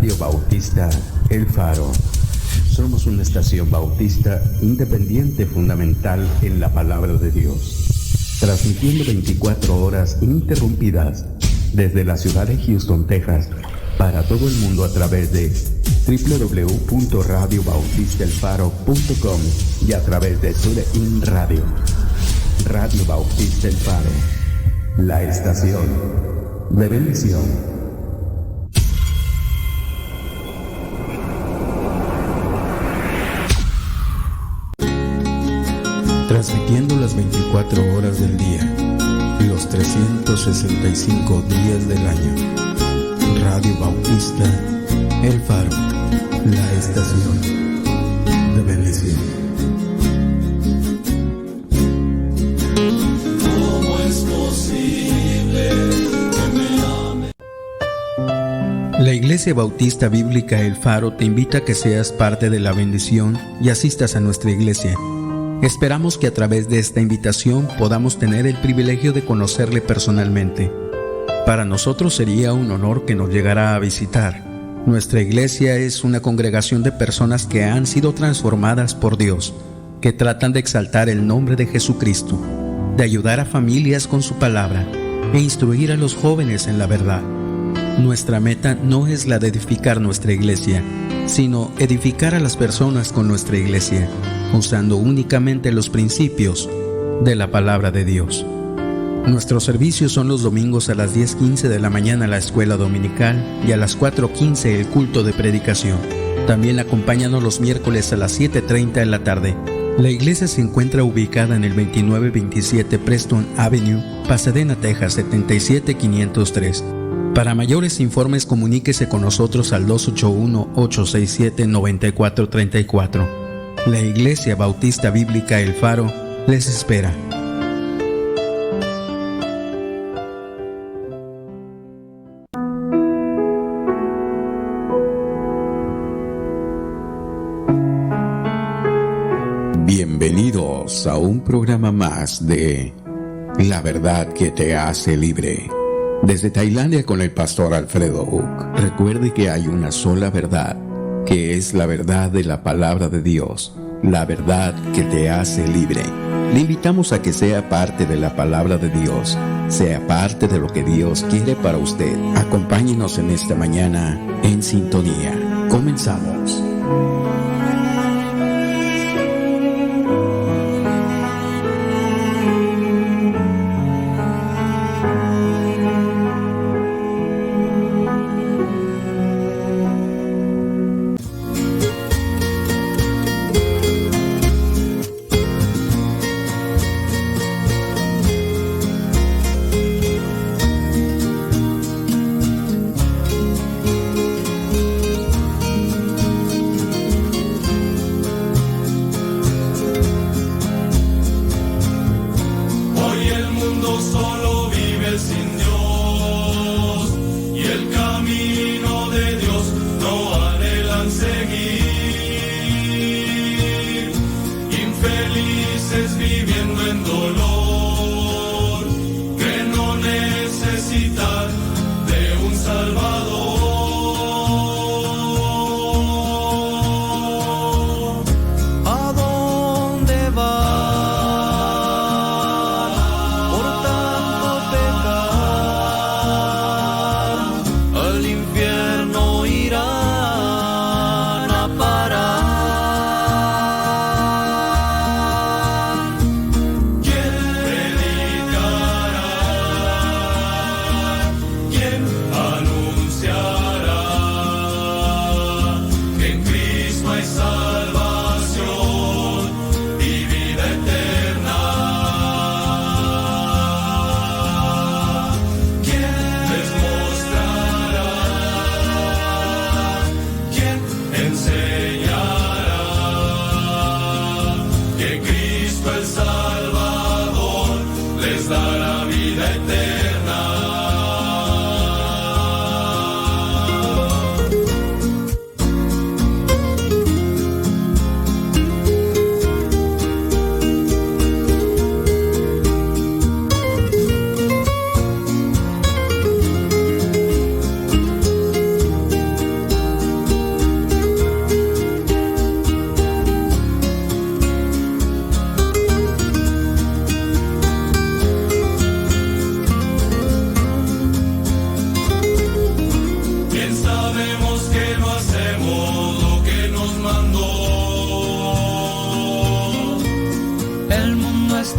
Radio Bautista El Faro. Somos una estación bautista independiente fundamental en la palabra de Dios, transmitiendo 24 horas ininterrumpidas desde la ciudad de Houston, Texas, para todo el mundo a través de www.radiobautistaelfaro.com y a través de TuneIn Radio. Radio Bautista El Faro, la estación de bendición. Transmitiendo las 24 horas del día, los 365 días del año. Radio Bautista El Faro, la estación de bendición. ¿Cómo es posible que me ame? La Iglesia Bautista Bíblica El Faro te invita a que seas parte de la bendición y asistas a nuestra iglesia. Esperamos que a través de esta invitación podamos tener el privilegio de conocerle personalmente. Para nosotros sería un honor que nos llegara a visitar. Nuestra iglesia es una congregación de personas que han sido transformadas por Dios, que tratan de exaltar el nombre de Jesucristo, de ayudar a familias con su palabra e instruir a los jóvenes en la verdad. Nuestra meta no es la de edificar nuestra iglesia, sino edificar a las personas con nuestra iglesia, usando únicamente los principios de la palabra de Dios. Nuestros servicios son los domingos a las 10:15 de la mañana la escuela dominical y a las 4:15 el culto de predicación. También acompáñanos los miércoles a las 7:30 de la tarde. La iglesia se encuentra ubicada en el 2927 Preston Avenue, Pasadena, Texas 77503. Para mayores informes comuníquese con nosotros al 281-867-9434. La Iglesia Bautista Bíblica El Faro les espera. Bienvenidos a un programa más de La Verdad que te hace libre. Desde Tailandia con el pastor Alfredo Uc. Recuerde que hay una sola verdad, que es la verdad de la palabra de Dios, la verdad que te hace libre. Le invitamos a que sea parte de la palabra de Dios, sea parte de lo que Dios quiere para usted. Acompáñenos en esta mañana en sintonía. Comenzamos.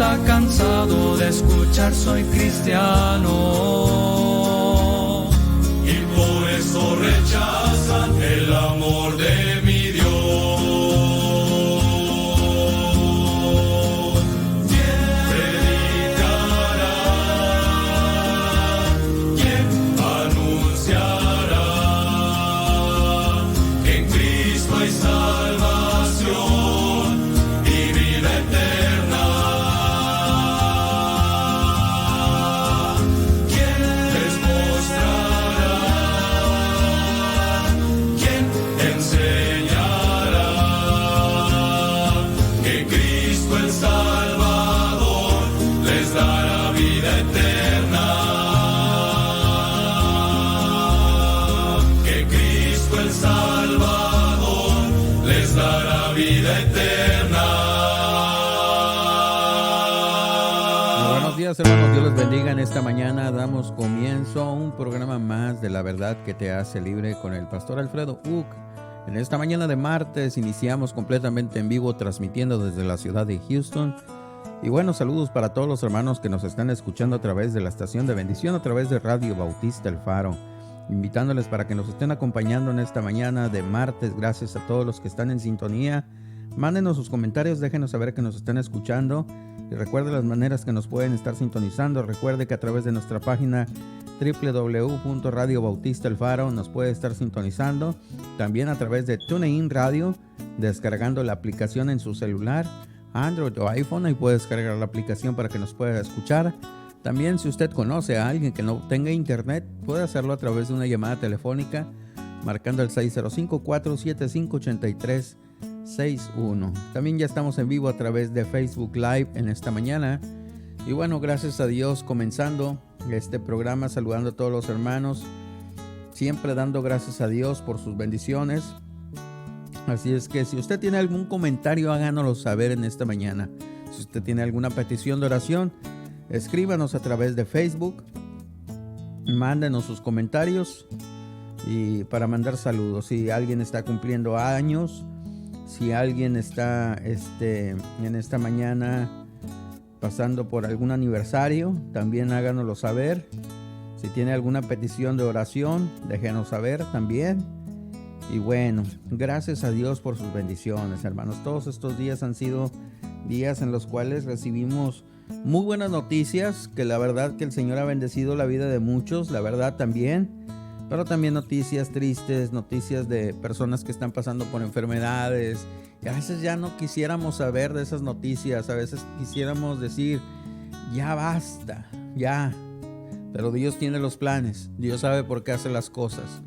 está cansado de escuchar soy cristiano, y por eso rechazan el amor de mi Dios. ¿Quién predicará? ¿Quién anunciará que en Cristo hay salvación y vida eterna? ¿Quién les mostrará? ¿Quién enseñará que Cristo el Salvador les dará vida eterna? Que Cristo el Salvador les dará vida eterna. Buenos días, hermanos, Dios les bendiga. En esta mañana damos comienzo a un programa más de La Verdad que te hace libre con el pastor Alfredo Uck. En esta mañana de martes iniciamos completamente en vivo, transmitiendo desde la ciudad de Houston. Y bueno, saludos para todos los hermanos que nos están escuchando a través de la estación de bendición, a través de Radio Bautista El Faro. Invitándoles para que nos estén acompañando en esta mañana de martes. Gracias a todos los que están en sintonía. Mándenos sus comentarios, déjenos saber que nos están escuchando. Y recuerde las maneras que nos pueden estar sintonizando. Recuerde que a través de nuestra página www.radio Bautista El Faro nos puede estar sintonizando. También a través de TuneIn Radio, descargando la aplicación en su celular, Android o iPhone. Ahí puede descargar la aplicación para que nos pueda escuchar. También, si usted conoce a alguien que no tenga internet, puede hacerlo a través de una llamada telefónica, marcando el 605-475-8361. También ya estamos en vivo a través de Facebook Live en esta mañana. Y bueno, gracias a Dios, comenzando este programa, saludando a todos los hermanos, siempre dando gracias a Dios por sus bendiciones. Así es que si usted tiene algún comentario, háganoslo saber en esta mañana. Si usted tiene alguna petición de oración, escríbanos a través de Facebook, mándenos sus comentarios y para mandar saludos. Si alguien está cumpliendo años, si alguien está en esta mañana pasando por algún aniversario, también háganoslo saber. Si tiene alguna petición de oración, déjenos saber también. Y bueno, gracias a Dios por sus bendiciones, hermanos. Todos estos días han sido días en los cuales recibimos muy buenas noticias, que la verdad que el Señor ha bendecido la vida de muchos, la verdad también, pero también noticias tristes, noticias de personas que están pasando por enfermedades, y a veces ya no quisiéramos saber de esas noticias, a veces quisiéramos decir, ya basta, ya, pero Dios tiene los planes, Dios sabe por qué hace las cosas,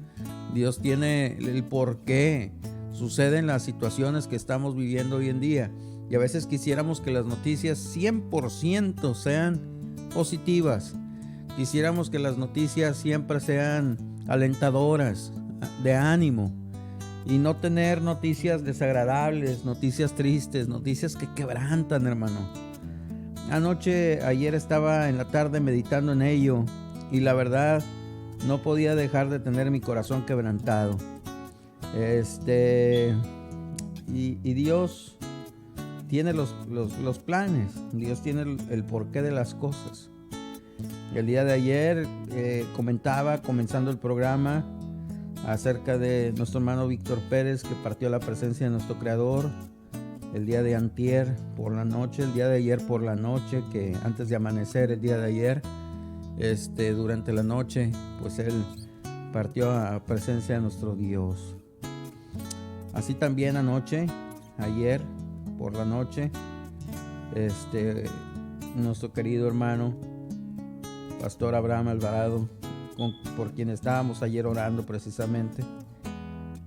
Dios tiene el por qué suceden las situaciones que estamos viviendo hoy en día. Y a veces quisiéramos que las noticias 100% sean positivas. Quisiéramos que las noticias siempre sean alentadoras, de ánimo. Y no tener noticias desagradables, noticias tristes, noticias que quebrantan, hermano. Ayer estaba en la tarde meditando en ello. Y la verdad, no podía dejar de tener mi corazón quebrantado. Y Dios tiene los planes, Dios tiene el porqué de las cosas. El día de ayer comentaba, comenzando el programa, acerca de nuestro hermano Víctor Pérez, que partió a la presencia de nuestro Creador el día de antier por la noche, el día de ayer por la noche, que antes de amanecer el día de ayer, durante la noche, pues él partió a presencia de nuestro Dios. Así también ayer por la noche, nuestro querido hermano Pastor Abraham Alvarado, por quien estábamos ayer orando precisamente,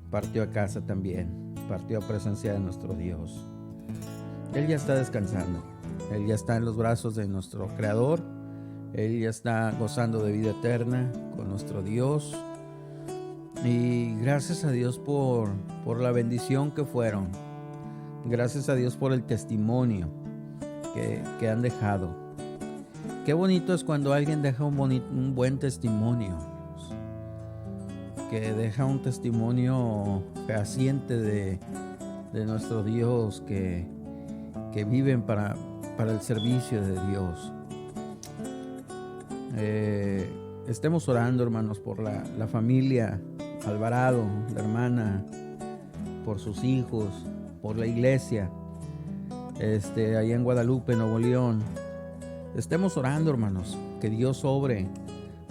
partió a casa también, partió a presencia de nuestro Dios. Él ya está descansando, él ya está en los brazos de nuestro Creador, él ya está gozando de vida eterna con nuestro Dios. Y gracias a Dios por la bendición que fueron. Gracias a Dios por el testimonio que han dejado. Qué bonito es cuando alguien deja un buen testimonio, que deja un testimonio fehaciente de nuestro Dios, que viven para para el servicio de Dios. Estemos orando, hermanos, por la familia Alvarado, la hermana, por sus hijos, por la iglesia, allá en Guadalupe, Nuevo León. Estemos orando, hermanos, que Dios obre,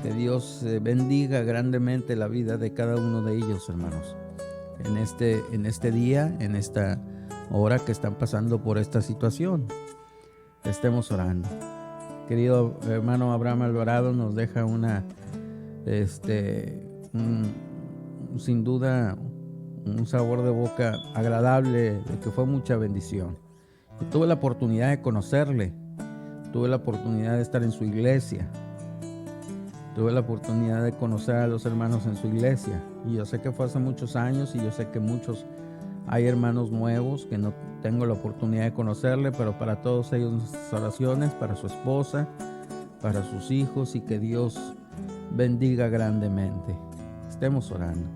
que Dios bendiga grandemente la vida de cada uno de ellos, hermanos, en este día, en esta hora que están pasando por esta situación. Estemos orando. Querido hermano Abraham Alvarado nos deja sin duda un sabor de boca agradable, de que fue mucha bendición. Yo tuve la oportunidad de conocerle, tuve la oportunidad de estar en su iglesia, tuve la oportunidad de conocer a los hermanos en su iglesia, y yo sé que fue hace muchos años, y yo sé que hay hermanos nuevos que no tengo la oportunidad de conocerle, pero para todos ellos nuestras oraciones, para su esposa, para sus hijos, y que Dios bendiga grandemente. Estemos orando.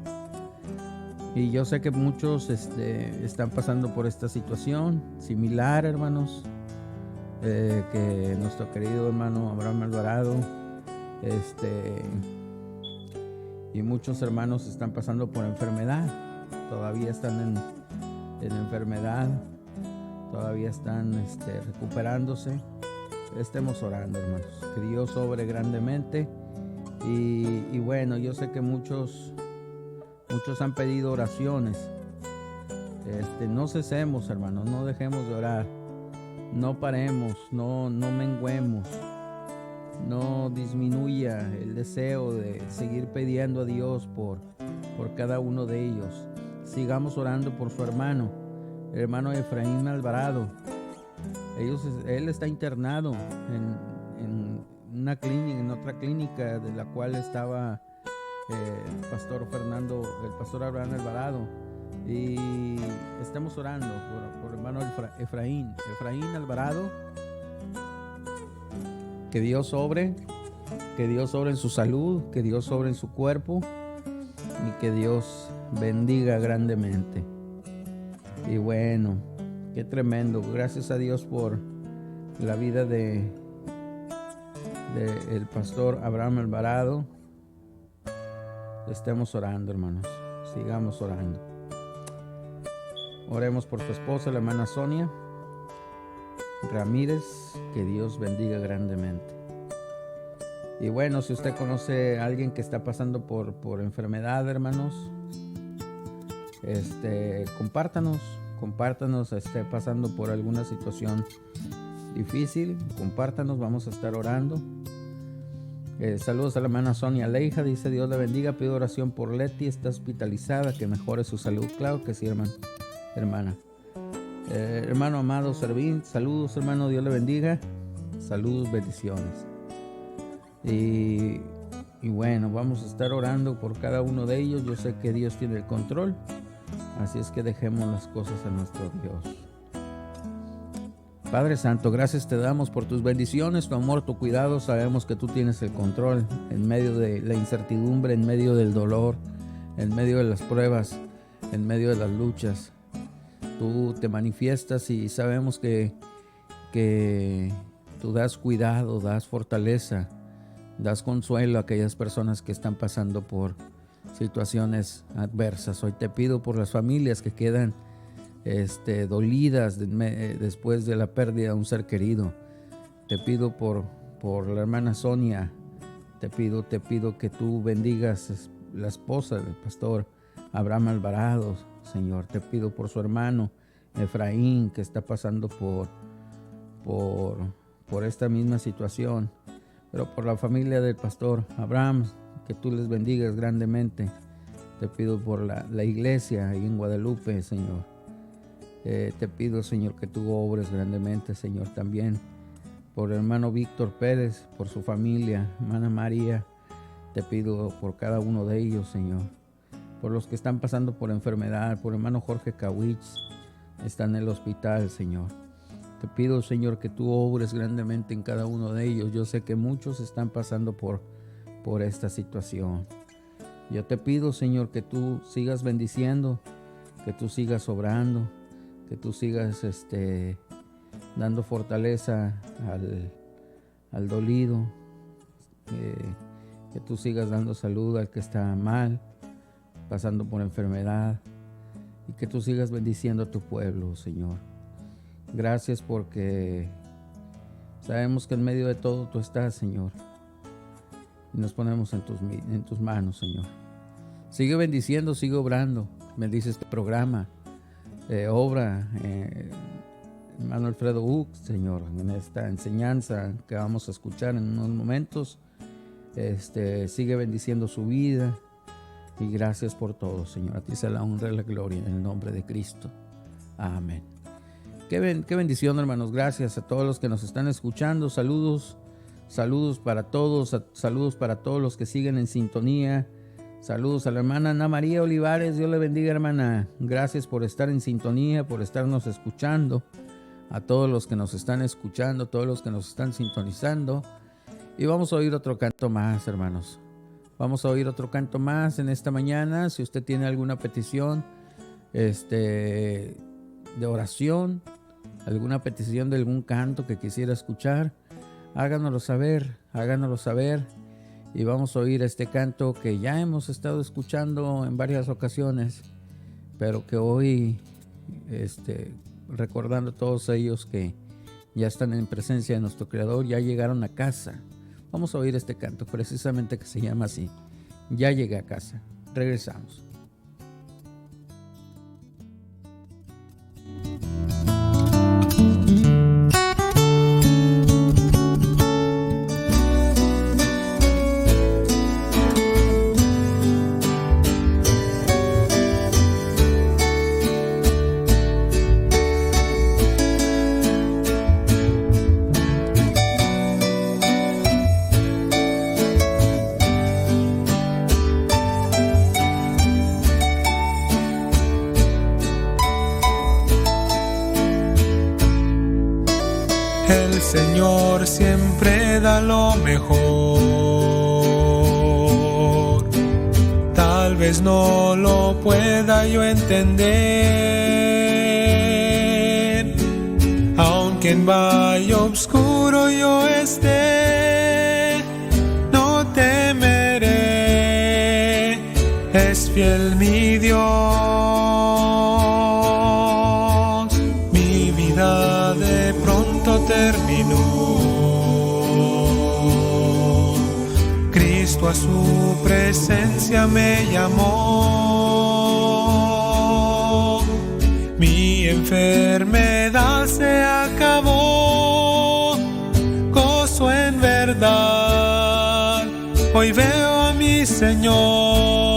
Y yo sé que muchos están pasando por esta situación similar, hermanos, que nuestro querido hermano Abraham Alvarado, y muchos hermanos están pasando por enfermedad, todavía están en enfermedad, todavía están recuperándose. Estemos orando, hermanos, que Dios obre grandemente. Y bueno, yo sé que muchos han pedido oraciones. No cesemos, hermanos, no dejemos de orar, no paremos, no menguemos, no disminuya el deseo de seguir pidiendo a Dios por cada uno de ellos. Sigamos orando por su hermano, el hermano Efraín Alvarado. Él está internado en una clínica, en otra clínica de la cual estaba el pastor Abraham Alvarado, y estamos orando por hermano Efraín Alvarado, que Dios obre en su salud, que Dios obre en su cuerpo, y que Dios bendiga grandemente. Y bueno, qué tremendo. Gracias a Dios por la vida de el pastor Abraham Alvarado. Estemos orando, hermanos, sigamos orando. Oremos por su esposa, la hermana Sonia Ramírez, que Dios bendiga grandemente. Y bueno, si usted conoce a alguien que está pasando por enfermedad, hermanos, compártanos, esté pasando por alguna situación difícil, compártanos, vamos a estar orando. Saludos a la hermana Sonia Leija, dice: Dios la bendiga, pido oración por Leti, está hospitalizada, que mejore su salud. Claro que sí, hermana. Hermano Amado Servín, saludos, hermano, Dios le bendiga, saludos, bendiciones. Y bueno, vamos a estar orando por cada uno de ellos. Yo sé que Dios tiene el control, así es que dejemos las cosas a nuestro Dios. Padre Santo, gracias te damos por tus bendiciones, tu amor, tu cuidado. Sabemos que tú tienes el control en medio de la incertidumbre, en medio del dolor, en medio de las pruebas, en medio de las luchas. Tú te manifiestas y sabemos que tú das cuidado, das fortaleza, das consuelo a aquellas personas que están pasando por situaciones adversas. Hoy te pido por las familias que quedan dolidas después de la pérdida de un ser querido. Te pido por la hermana Sonia. Te pido que tú bendigas la esposa del pastor Abraham Alvarado, Señor. Te pido por su hermano Efraín, que está pasando por esta misma situación, pero por la familia del pastor Abraham, que tú les bendigas grandemente. Te pido por la iglesia ahí en Guadalupe, Señor. Te pido, Señor, que tú obres grandemente, Señor, también por el hermano Víctor Pérez, por su familia, hermana María. Te pido por cada uno de ellos, Señor, por los que están pasando por enfermedad, por el hermano Jorge Kawich, está en el hospital, Señor. Te pido, Señor, que tú obres grandemente en cada uno de ellos. Yo sé que muchos están pasando por esta situación. Yo te pido, Señor, que tú sigas bendiciendo, que tú sigas obrando, que tú sigas dando fortaleza al dolido, que tú sigas dando salud al que está mal, pasando por enfermedad, y que tú sigas bendiciendo a tu pueblo, Señor. Gracias porque sabemos que en medio de todo tú estás, Señor, y nos ponemos en tus manos, Señor. Sigue bendiciendo, sigue obrando. Bendice este programa, obra, hermano Alfredo Uch, Señor, en esta enseñanza que vamos a escuchar en unos momentos. Sigue bendiciendo su vida, y gracias por todo, Señor. A ti sea la honra y la gloria en el nombre de Cristo. Amén. Qué bendición, hermanos. Gracias a todos los que nos están escuchando. Saludos para todos. Saludos para todos los que siguen en sintonía. Saludos a la hermana Ana María Olivares. Dios le bendiga, hermana. Gracias por estar en sintonía, por estarnos escuchando. A todos los que nos están escuchando, todos los que nos están sintonizando. Y vamos a oír otro canto más, hermanos. Vamos a oír otro canto más en esta mañana. Si usted tiene alguna petición de oración, alguna petición de algún canto que quisiera escuchar, háganoslo saber. Y vamos a oír este canto que ya hemos estado escuchando en varias ocasiones, pero que hoy, recordando a todos ellos que ya están en presencia de nuestro Creador, ya llegaron a casa. Vamos a oír este canto precisamente que se llama así: Ya llegué a casa. Regresamos. Señor siempre da lo mejor. Tal vez no lo pueda yo entender, aunque en valle oscuro yo esté, no temeré, es fiel mi Dios. Mi vida de pronto terminó, Cristo a su presencia me llamó, mi enfermedad se acabó, gozo en verdad, hoy veo a mi Señor.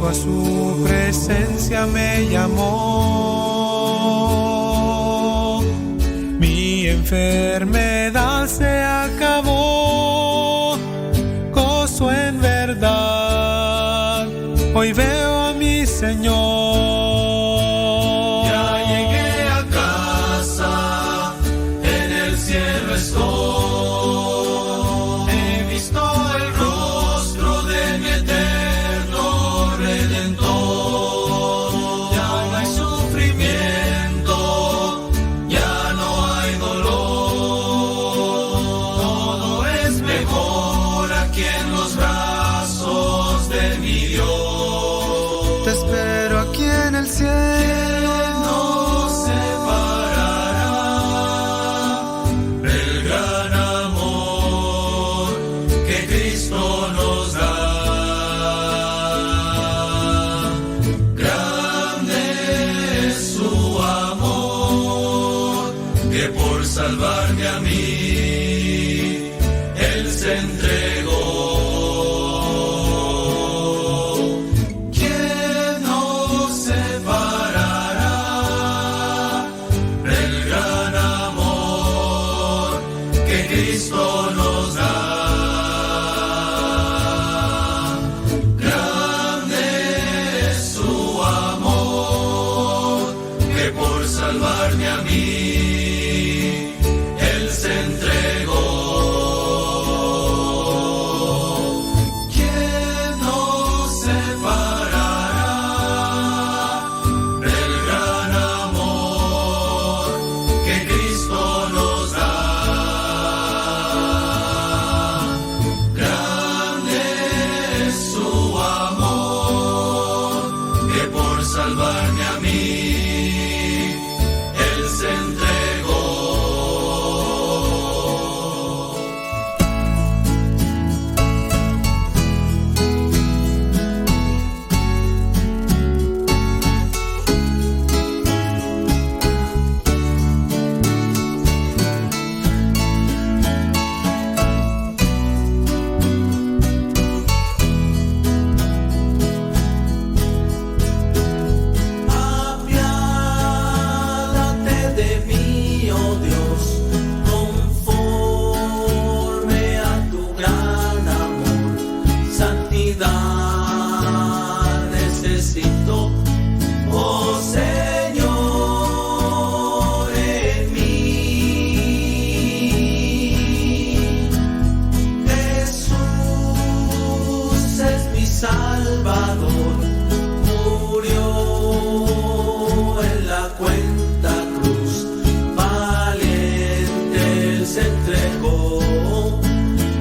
A su presencia me llamó, mi enfermedad se acabó, gozo en verdad, hoy veo a mi Señor. Ya llegué a casa, en el cielo estoy, he visto el rostro de mi eterno Redentor, ya no hay sufrimiento, ya no hay dolor, se entregó. ¿Quién nos separará del gran amor que Cristo nos da? Grande es su amor, que por salvarme a mí Él se entregó. ¿Quién nos separará del gran amor que Cristo nos da? Grande es su amor, que por salvarme a mí Él se entregó. Apiádate de mí, oh Dios, conforme a tu gran amor. Santidad necesito, oh Señor, en mí. Jesús es mi Salvador, murió en la cuenta cruz, valiente Él se entregó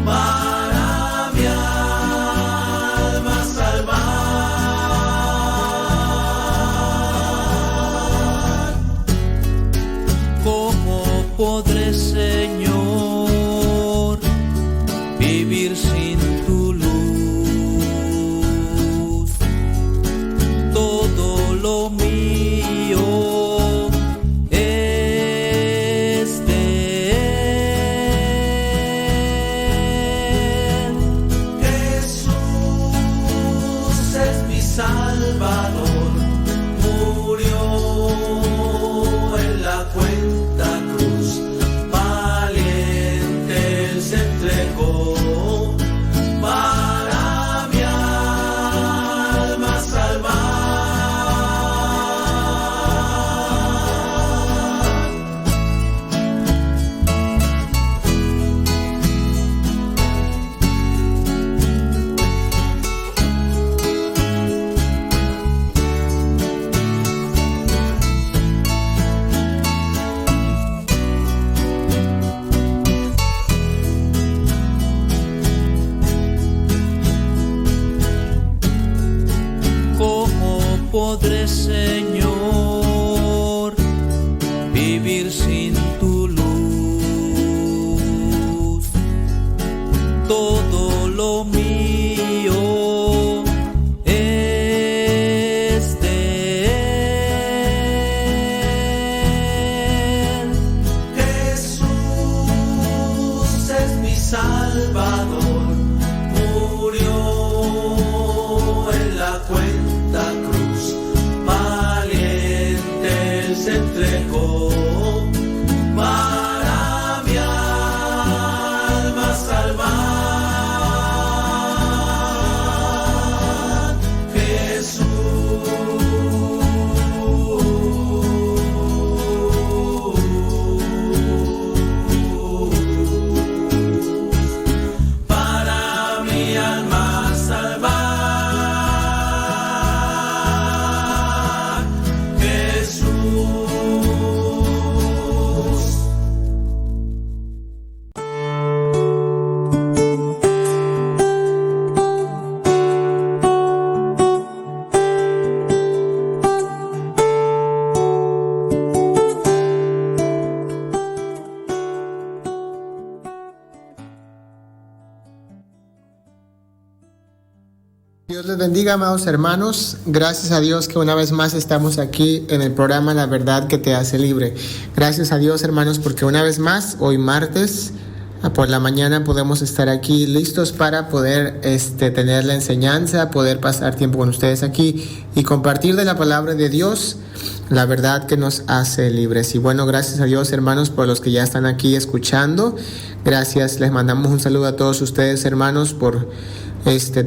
para mi alma salvar. ¿Cómo podré, Señor, vivir sin tu luz? Todo lo mío es de Él. Jesús es mi Salvador, murió en la cuenta cruz, valiente Él se entregó para mi alma salvar. ¿Cómo podré, Señor, vivir sin tu luz? Todo lo mío es de Él. Jesús es mi Salvador, murió en la cuenta cruz, valiente Él se entregó para mi alma salvar. Jesús, para mi alma salvar. Jesús. Dios les bendiga, amados hermanos. Gracias a Dios que una vez más estamos aquí en el programa La Verdad que te hace libre. Gracias a Dios, hermanos, porque una vez más, hoy martes, por la mañana podemos estar aquí listos para poder tener la enseñanza, poder pasar tiempo con ustedes aquí y compartir de la palabra de Dios, la verdad que nos hace libres. Y bueno, gracias a Dios, hermanos, por los que ya están aquí escuchando. Gracias, les mandamos un saludo a todos ustedes, hermanos, por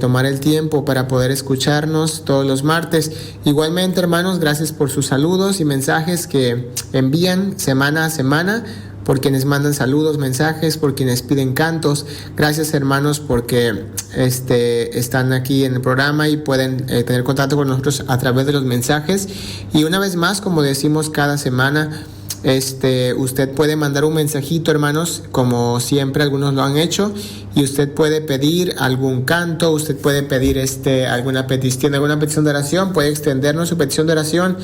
tomar el tiempo para poder escucharnos todos los martes. Igualmente, hermanos, gracias por sus saludos y mensajes que envían semana a semana, por quienes mandan saludos, mensajes, por quienes piden cantos. Gracias, hermanos, porque están aquí en el programa y pueden tener contacto con nosotros a través de los mensajes. Y una vez más, como decimos cada semana, usted puede mandar un mensajito, hermanos, como siempre algunos lo han hecho, y usted puede pedir algún canto, usted puede pedir alguna petición de oración, puede extendernos su petición de oración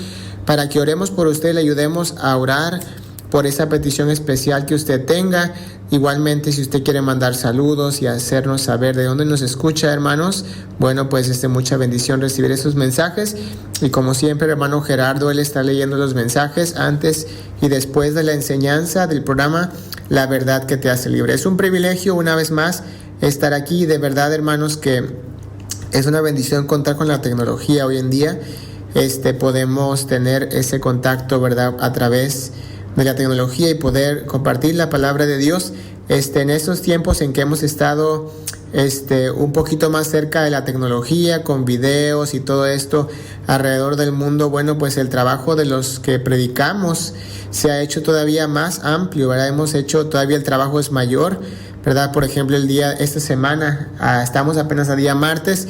para que oremos por usted, le ayudemos a orar por esa petición especial que usted tenga. Igualmente, si usted quiere mandar saludos y hacernos saber de dónde nos escucha, hermanos, bueno, pues mucha bendición recibir esos mensajes. Y como siempre, hermano Gerardo, él está leyendo los mensajes antes y después de la enseñanza del programa La Verdad que te hace libre. Es un privilegio, una vez más, estar aquí. De verdad, hermanos, que es una bendición contar con la tecnología hoy en día. Podemos tener ese contacto, ¿verdad?, a través de la tecnología y poder compartir la palabra de Dios en estos tiempos en que hemos estado un poquito más cerca de la tecnología, con videos y todo esto alrededor del mundo. Bueno, pues el trabajo de los que predicamos se ha hecho todavía más amplio, ¿verdad? Todavía el trabajo es mayor, ¿verdad? Por ejemplo, esta semana, estamos apenas a día martes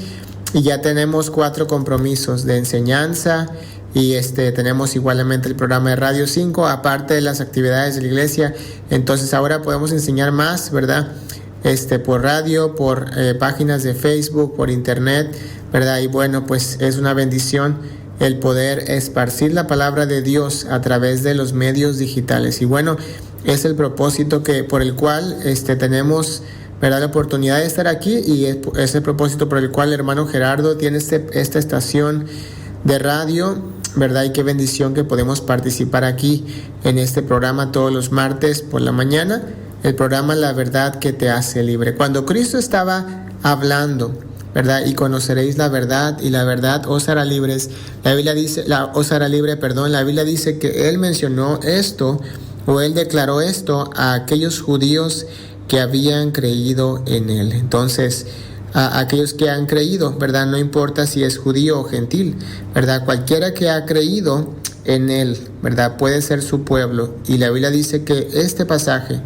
y ya tenemos 4 compromisos de enseñanza. Y tenemos igualmente el programa de Radio 5, aparte de las actividades de la iglesia. Entonces ahora podemos enseñar más, ¿verdad? Por radio, por páginas de Facebook, por internet, ¿verdad? Y bueno, pues es una bendición el poder esparcir la palabra de Dios a través de los medios digitales. Y bueno, es el propósito por el cual tenemos, ¿verdad?, la oportunidad de estar aquí, y es el propósito por el cual el hermano Gerardo tiene esta estación de radio, ¿verdad? Y qué bendición que podemos participar aquí en este programa todos los martes por la mañana, el programa La Verdad que te hace libre. Cuando Cristo estaba hablando, ¿verdad? Y conoceréis la verdad, y la verdad os hará libres. La Biblia dice que Él mencionó esto, o Él declaró esto a aquellos judíos que habían creído en Él. Entonces, a aquellos que han creído, ¿verdad? No importa si es judío o gentil, ¿verdad? Cualquiera que ha creído en Él, ¿verdad?, puede ser su pueblo. Y la Biblia dice que este pasaje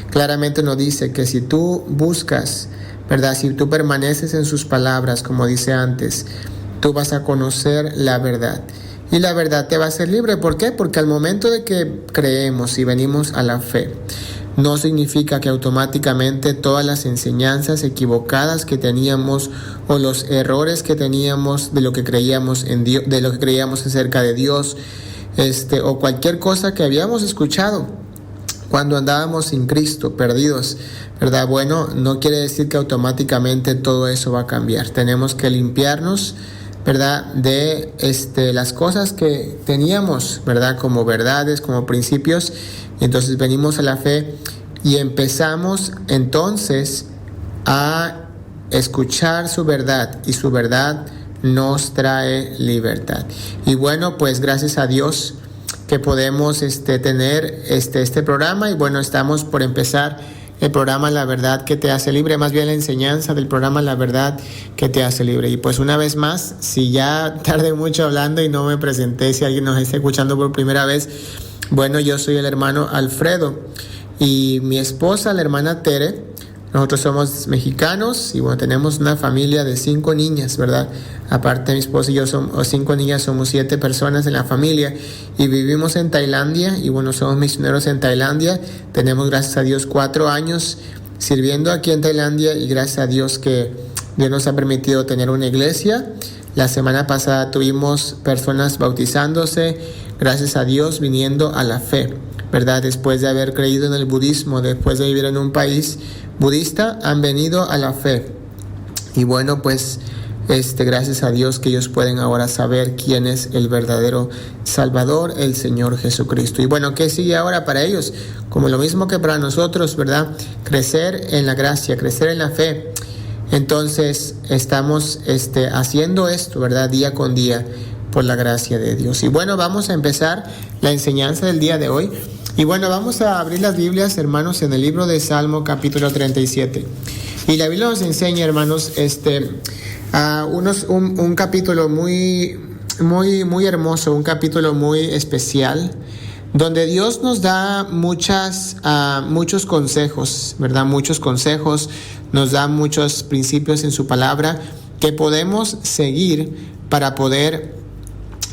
claramente nos dice que si tú buscas, ¿verdad?, si tú permaneces en sus palabras, como dice antes, tú vas a conocer la verdad. Y la verdad te va a hacer libre. ¿Por qué? Porque al momento de que creemos y venimos a la fe, no significa que automáticamente todas las enseñanzas equivocadas que teníamos, o los errores que teníamos de lo que creíamos en Dios, de lo que creíamos acerca de Dios, o cualquier cosa que habíamos escuchado cuando andábamos sin Cristo, perdidos, ¿verdad? Bueno, no quiere decir que automáticamente todo eso va a cambiar. Tenemos que limpiarnos, ¿verdad?, de las cosas que teníamos, ¿verdad?, como verdades, como principios. Entonces venimos a la fe y empezamos entonces a escuchar su verdad, y su verdad nos trae libertad. Y bueno, pues gracias a Dios que podemos tener este programa. Y bueno, estamos por empezar el programa La Verdad que te hace libre, más bien la enseñanza del programa La Verdad que te hace libre. Y pues una vez más, si ya tardé mucho hablando y no me presenté, si alguien nos está escuchando por primera vez, bueno, yo soy el hermano Alfredo, y mi esposa, la hermana Tere. Nosotros somos mexicanos y bueno, tenemos una familia de 5 niñas, ¿verdad? Aparte de mi esposa y yo, somos 5 niñas, somos 7 personas en la familia, y vivimos en Tailandia. Y bueno, somos misioneros en Tailandia. Tenemos, gracias a Dios, 4 años sirviendo aquí en Tailandia, y gracias a Dios que Dios nos ha permitido tener una iglesia. La semana pasada tuvimos personas bautizándose, gracias a Dios, viniendo a la fe, ¿verdad? Después de haber creído en el budismo, después de vivir en un país budista, han venido a la fe. Y bueno, pues Gracias a Dios que ellos pueden ahora saber quién es el verdadero Salvador, el Señor Jesucristo. Y bueno, ¿qué sigue ahora para ellos? Como lo mismo que para nosotros, ¿verdad? Crecer en la gracia, crecer en la fe. Entonces estamos haciendo esto, ¿verdad? Día con día por la gracia de Dios. Y bueno, vamos a empezar la enseñanza del día de hoy. Y bueno, vamos a abrir las Biblias, hermanos, en el libro de Salmo capítulo 37. Y la Biblia nos enseña, hermanos, un capítulo muy hermoso, un capítulo muy especial, donde Dios nos da muchos consejos, ¿verdad? Muchos consejos, nos da muchos principios en su palabra que podemos seguir para poder,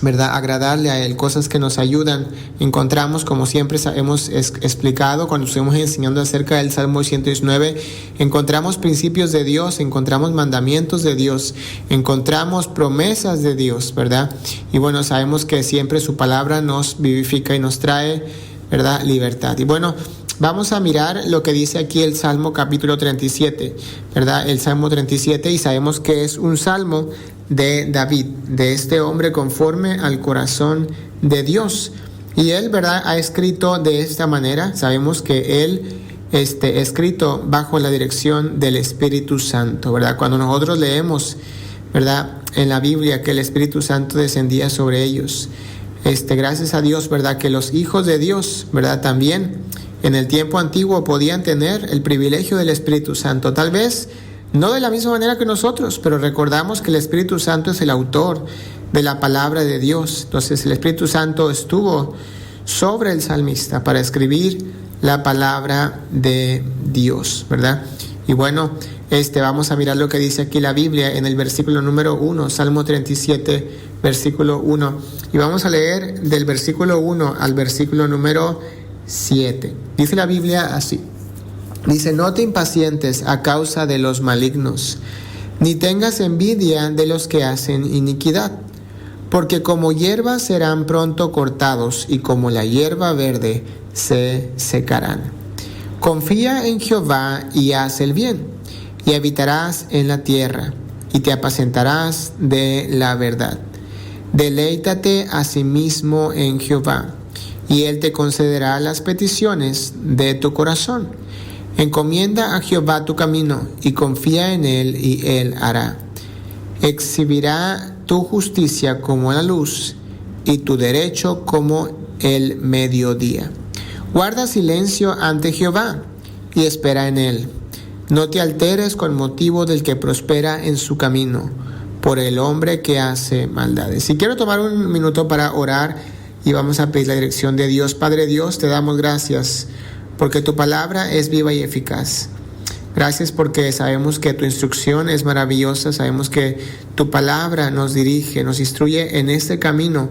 ¿verdad?, agradarle a Él, cosas que nos ayudan. Encontramos, como siempre hemos explicado cuando estuvimos enseñando acerca del Salmo 119, encontramos principios de Dios, encontramos mandamientos de Dios, encontramos promesas de Dios, ¿verdad? Y bueno, sabemos que siempre su palabra nos vivifica y nos trae, ¿verdad?, libertad. Y bueno, vamos a mirar lo que dice aquí el Salmo capítulo 37, ¿verdad? El Salmo 37, y sabemos que es un salmo de David, de este hombre conforme al corazón de Dios. Y él, ¿verdad?, ha escrito de esta manera. Sabemos que él escrito bajo la dirección del Espíritu Santo, ¿verdad? Cuando nosotros leemos, ¿verdad?, en la Biblia que el Espíritu Santo descendía sobre ellos. Gracias a Dios, ¿verdad?, que los hijos de Dios, ¿verdad?, también en el tiempo antiguo podían tener el privilegio del Espíritu Santo. Tal vez no de la misma manera que nosotros, pero recordamos que el Espíritu Santo es el autor de la palabra de Dios. Entonces el Espíritu Santo estuvo sobre el salmista para escribir la palabra de Dios, ¿verdad? Y bueno, vamos a mirar lo que dice aquí la Biblia en el versículo número 1, Salmo 37, versículo 1. Y vamos a leer del versículo 1 al versículo número 7. Dice la Biblia así. Dice: no te impacientes a causa de los malignos, ni tengas envidia de los que hacen iniquidad, porque como hierba serán pronto cortados, y como la hierba verde se secarán. Confía en Jehová y haz el bien, y habitarás en la tierra, y te apacentarás de la verdad. Deleítate asimismo en Jehová, y Él te concederá las peticiones de tu corazón. Encomienda a Jehová tu camino, y confía en Él, y Él hará. Exhibirá tu justicia como la luz, y tu derecho como el mediodía. Guarda silencio ante Jehová, y espera en Él. No te alteres con motivo del que prospera en su camino, por el hombre que hace maldades. Y quiero tomar un minuto para orar, y vamos a pedir la dirección de Dios. Padre Dios, te damos gracias porque tu palabra es viva y eficaz. Gracias porque sabemos que tu instrucción es maravillosa, sabemos que tu palabra nos dirige, nos instruye en este camino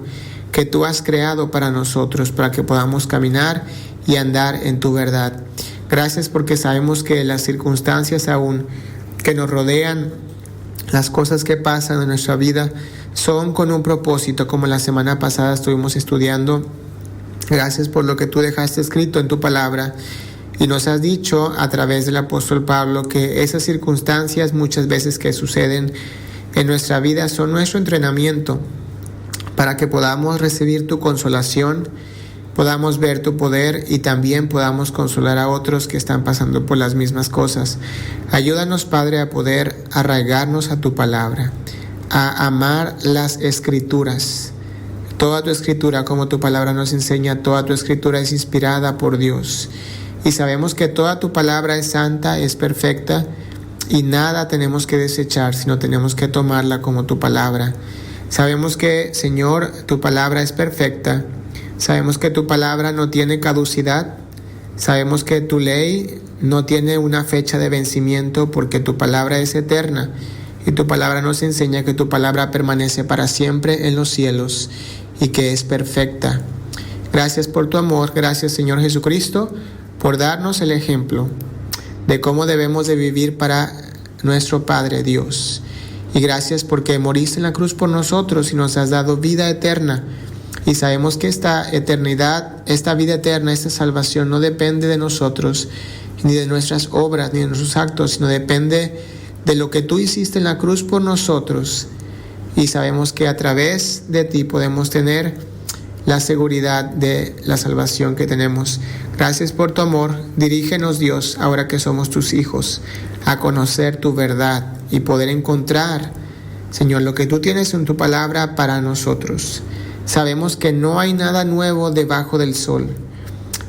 que tú has creado para nosotros, para que podamos caminar y andar en tu verdad. Gracias porque sabemos que las circunstancias aún que nos rodean, las cosas que pasan en nuestra vida, son con un propósito, como la semana pasada estuvimos estudiando. Gracias por lo que tú dejaste escrito en tu palabra y nos has dicho a través del apóstol Pablo que esas circunstancias muchas veces que suceden en nuestra vida son nuestro entrenamiento para que podamos recibir tu consolación, podamos ver tu poder y también podamos consolar a otros que están pasando por las mismas cosas. Ayúdanos, Padre, a poder arraigarnos a tu palabra, a amar las Escrituras. Toda tu escritura, como tu palabra nos enseña, toda tu escritura es inspirada por Dios. Y sabemos que toda tu palabra es santa, es perfecta, y nada tenemos que desechar, sino tenemos que tomarla como tu palabra. Sabemos que, Señor, tu palabra es perfecta. Sabemos que tu palabra no tiene caducidad. Sabemos que tu ley no tiene una fecha de vencimiento, porque tu palabra es eterna. Y tu palabra nos enseña que tu palabra permanece para siempre en los cielos y que es perfecta. Gracias por tu amor, gracias, Señor Jesucristo, por darnos el ejemplo de cómo debemos de vivir para nuestro Padre Dios. Y gracias porque moriste en la cruz por nosotros y nos has dado vida eterna. Y sabemos que esta eternidad, esta vida eterna, esta salvación no depende de nosotros, ni de nuestras obras, ni de nuestros actos, sino depende de lo que tú hiciste en la cruz por nosotros, y sabemos que a través de ti podemos tener la seguridad de la salvación que tenemos. Gracias por tu amor. Dirígenos, Dios, ahora que somos tus hijos, a conocer tu verdad y poder encontrar, Señor, lo que tú tienes en tu palabra para nosotros. Sabemos que no hay nada nuevo debajo del sol,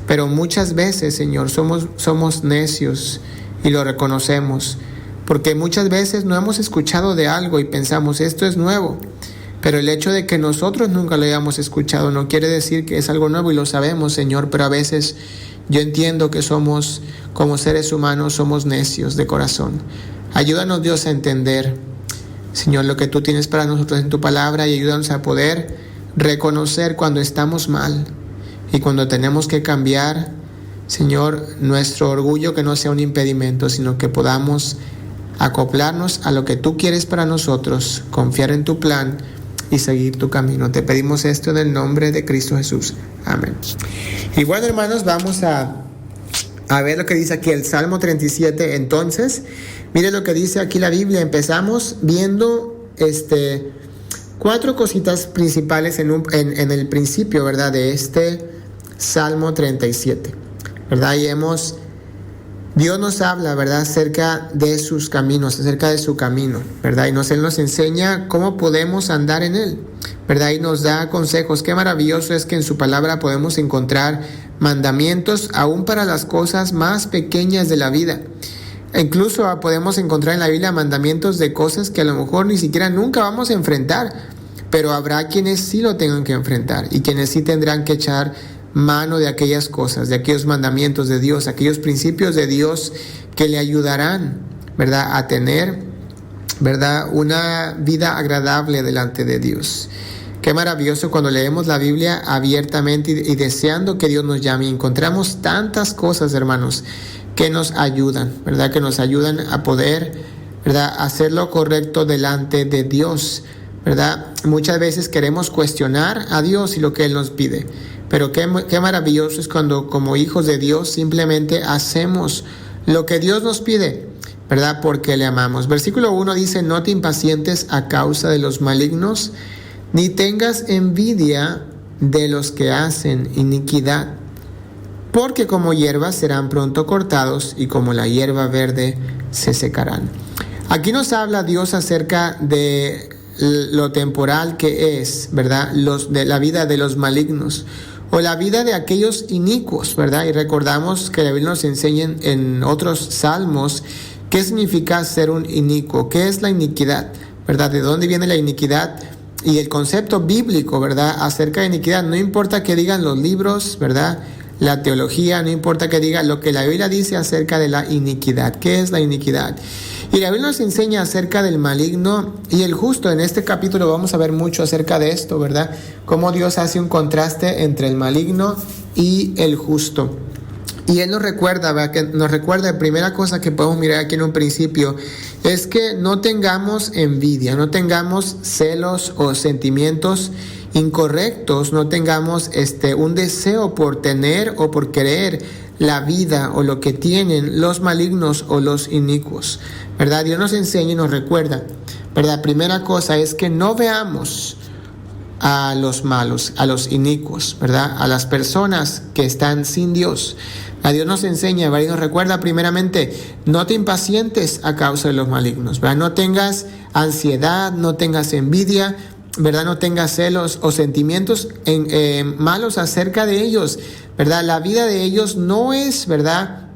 pero muchas veces, Señor, somos necios y lo reconocemos, porque muchas veces no hemos escuchado de algo y pensamos, esto es nuevo. Pero el hecho de que nosotros nunca lo hayamos escuchado no quiere decir que es algo nuevo, y lo sabemos, Señor, pero a veces yo entiendo que somos, como seres humanos, somos necios de corazón. Ayúdanos, Dios, a entender, Señor, lo que tú tienes para nosotros en tu palabra, y ayúdanos a poder reconocer cuando estamos mal y cuando tenemos que cambiar, Señor, nuestro orgullo, que no sea un impedimento, sino que podamos acoplarnos a lo que tú quieres para nosotros, confiar en tu plan y seguir tu camino. Te pedimos esto en el nombre de Cristo Jesús. Amén. Y bueno, hermanos, vamos a ver lo que dice aquí el Salmo 37. Entonces, mire lo que dice aquí la Biblia. Empezamos viendo 4 cositas principales en el principio, ¿verdad?, de este Salmo 37, ¿verdad? Y Dios nos habla, ¿verdad?, acerca de sus caminos, acerca de su camino, ¿verdad? Y Él nos enseña cómo podemos andar en Él, ¿verdad? Y nos da consejos. Qué maravilloso es que en su palabra podemos encontrar mandamientos aún para las cosas más pequeñas de la vida. Incluso podemos encontrar en la Biblia mandamientos de cosas que a lo mejor ni siquiera nunca vamos a enfrentar, pero habrá quienes sí lo tengan que enfrentar y quienes sí tendrán que echar mano de aquellas cosas, de aquellos mandamientos de Dios, aquellos principios de Dios que le ayudarán, ¿verdad?, a tener, ¿verdad?, una vida agradable delante de Dios. Qué maravilloso cuando leemos la Biblia abiertamente y deseando que Dios nos llame. Encontramos tantas cosas, hermanos, que nos ayudan, ¿verdad?, que nos ayudan a poder, ¿verdad?, hacer lo correcto delante de Dios, ¿verdad? Muchas veces queremos cuestionar a Dios y lo que Él nos pide, pero qué maravilloso es cuando, como hijos de Dios, simplemente hacemos lo que Dios nos pide, ¿verdad?, porque le amamos. Versículo 1 dice: no te impacientes a causa de los malignos, ni tengas envidia de los que hacen iniquidad, porque como hierba serán pronto cortados, y como la hierba verde se secarán. Aquí nos habla Dios acerca de lo temporal que es, ¿verdad?, de la vida de los malignos, o la vida de aquellos inicuos, ¿verdad? Y recordamos que la Biblia nos enseña en otros salmos qué significa ser un inicuo, qué es la iniquidad, ¿verdad? De dónde viene la iniquidad y el concepto bíblico, ¿verdad?, acerca de iniquidad. No importa que digan los libros, ¿verdad?, la teología, no importa que diga lo que la Biblia dice acerca de la iniquidad. ¿Qué es la iniquidad? Y la Biblia nos enseña acerca del maligno y el justo. En este capítulo vamos a ver mucho acerca de esto, ¿verdad? Cómo Dios hace un contraste entre el maligno y el justo. Y Él nos recuerda, ¿verdad?, que nos recuerda, la primera cosa que podemos mirar aquí en un principio es que no tengamos envidia, no tengamos celos o sentimientos incorrectos, no tengamos un deseo por tener o por querer la vida o lo que tienen los malignos o los inicuos, ¿verdad? Dios nos enseña y nos recuerda, ¿verdad? Primera cosa es que no veamos a los malos, a los inicuos, ¿verdad?, a las personas que están sin Dios. A Dios nos enseña, ¿verdad?, y nos recuerda primeramente: no te impacientes a causa de los malignos, ¿verdad? No tengas ansiedad, no tengas envidia, ¿verdad?, no tengas celos o sentimientos malos acerca de ellos, ¿verdad? La vida de ellos no es, ¿verdad?,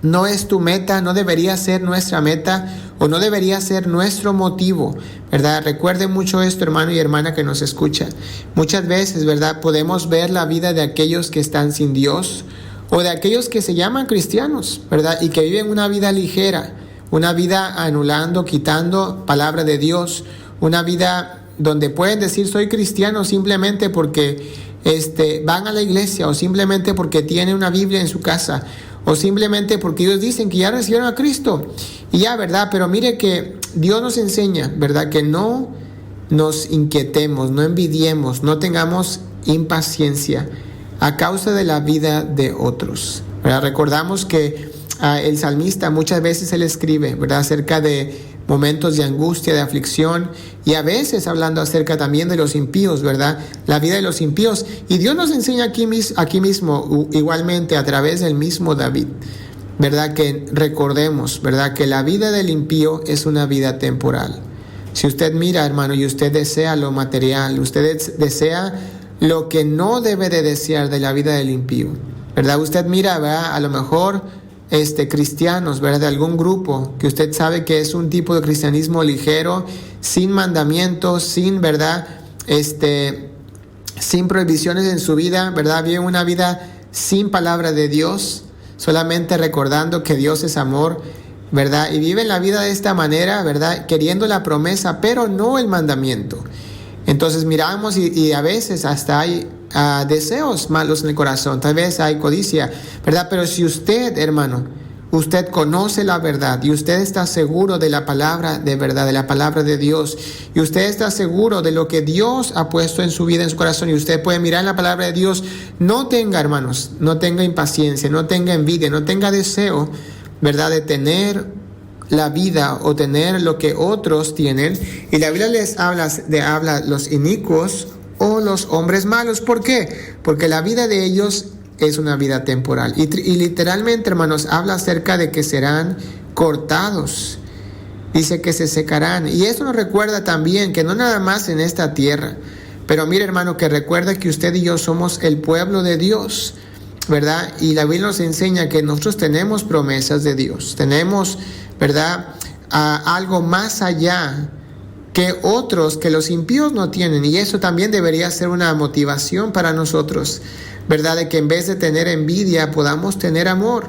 no es tu meta, no debería ser nuestra meta o no debería ser nuestro motivo, ¿verdad? Recuerde mucho esto, hermano y hermana que nos escucha. Muchas veces, ¿verdad?, podemos ver la vida de aquellos que están sin Dios o de aquellos que se llaman cristianos, ¿verdad?, y que viven una vida ligera, una vida anulando, quitando palabra de Dios, una vida donde pueden decir soy cristiano simplemente porque van a la iglesia, o simplemente porque tienen una Biblia en su casa, o simplemente porque ellos dicen que ya recibieron a Cristo y ya, ¿verdad? Pero mire que Dios nos enseña, ¿verdad?, que no nos inquietemos, no envidiemos, no tengamos impaciencia a causa de la vida de otros, ¿verdad? Recordamos que el salmista muchas veces él escribe, ¿verdad?, acerca de momentos de angustia, de aflicción, y a veces hablando acerca también de los impíos, ¿verdad?, la vida de los impíos. Y Dios nos enseña aquí mismo, igualmente a través del mismo David, ¿verdad?, que recordemos, ¿verdad?, que la vida del impío es una vida temporal. Si usted mira, hermano, y usted desea lo material, usted desea lo que no debe de desear de la vida del impío, ¿verdad? Usted mira, ¿verdad?, a lo mejor cristianos, ¿verdad?, de algún grupo que usted sabe que es un tipo de cristianismo ligero, sin mandamientos, sin, ¿verdad?, sin prohibiciones en su vida, ¿verdad?, vive una vida sin palabra de Dios, solamente recordando que Dios es amor, ¿verdad?, y viven la vida de esta manera, ¿verdad?, queriendo la promesa, pero no el mandamiento. Entonces miramos y a veces hasta hay deseos malos en el corazón, tal vez hay codicia, ¿verdad? Pero si usted, hermano, usted conoce la verdad y usted está seguro de la palabra de verdad, de la palabra de Dios, y usted está seguro de lo que Dios ha puesto en su vida, en su corazón, y usted puede mirar en la palabra de Dios, no tenga, hermanos, no tenga impaciencia, no tenga envidia, no tenga deseo, ¿verdad?, de tener la vida o tener lo que otros tienen. Y la Biblia les habla los inicuos o los hombres malos. ¿Por qué? Porque la vida de ellos es una vida temporal. Y literalmente, hermanos, habla acerca de que serán cortados. Dice que se secarán. Y eso nos recuerda también que no nada más en esta tierra. Pero mire, hermano, que recuerda que usted y yo somos el pueblo de Dios, ¿verdad? Y la Biblia nos enseña que nosotros tenemos promesas de Dios. Tenemos, ¿verdad?, algo más allá que otros, que los impíos no tienen. Y eso también debería ser una motivación para nosotros, ¿verdad?, de que en vez de tener envidia podamos tener amor.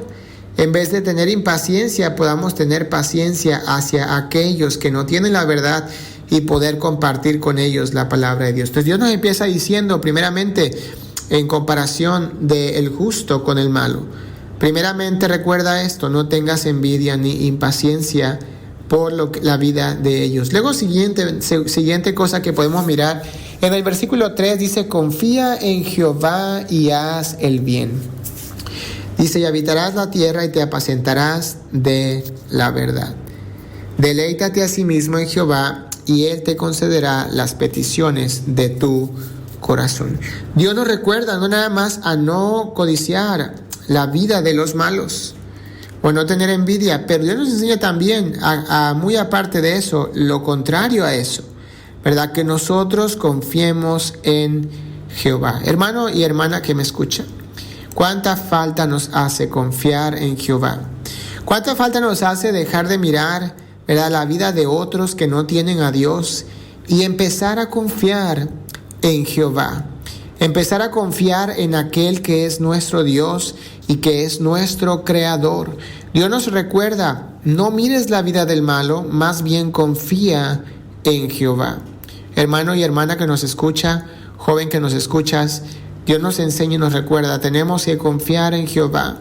En vez de tener impaciencia podamos tener paciencia hacia aquellos que no tienen la verdad y poder compartir con ellos la palabra de Dios. Entonces Dios nos empieza diciendo, primeramente, en comparación del justo con el malo. Primeramente recuerda esto, no tengas envidia ni impaciencia por la vida de ellos. Luego siguiente cosa que podemos mirar, en el versículo 3 dice, confía en Jehová y haz el bien. Dice, y habitarás la tierra y te apacentarás de la verdad. Deleítate a sí mismo en Jehová y Él te concederá las peticiones de tu corazón. Dios nos recuerda no nada más a no codiciar la vida de los malos o no tener envidia, pero Dios nos enseña también muy aparte de eso, lo contrario a eso, ¿verdad?, que nosotros confiemos en Jehová. Hermano y hermana que me escucha, ¿cuánta falta nos hace confiar en Jehová? ¿Cuánta falta nos hace dejar de mirar, ¿verdad?, la vida de otros que no tienen a Dios y empezar a confiar en Jehová? Empezar a confiar en aquel que es nuestro Dios y que es nuestro Creador. Dios nos recuerda, no mires la vida del malo, más bien confía en Jehová. Hermano y hermana que nos escucha, joven que nos escuchas, Dios nos enseña y nos recuerda, tenemos que confiar en Jehová.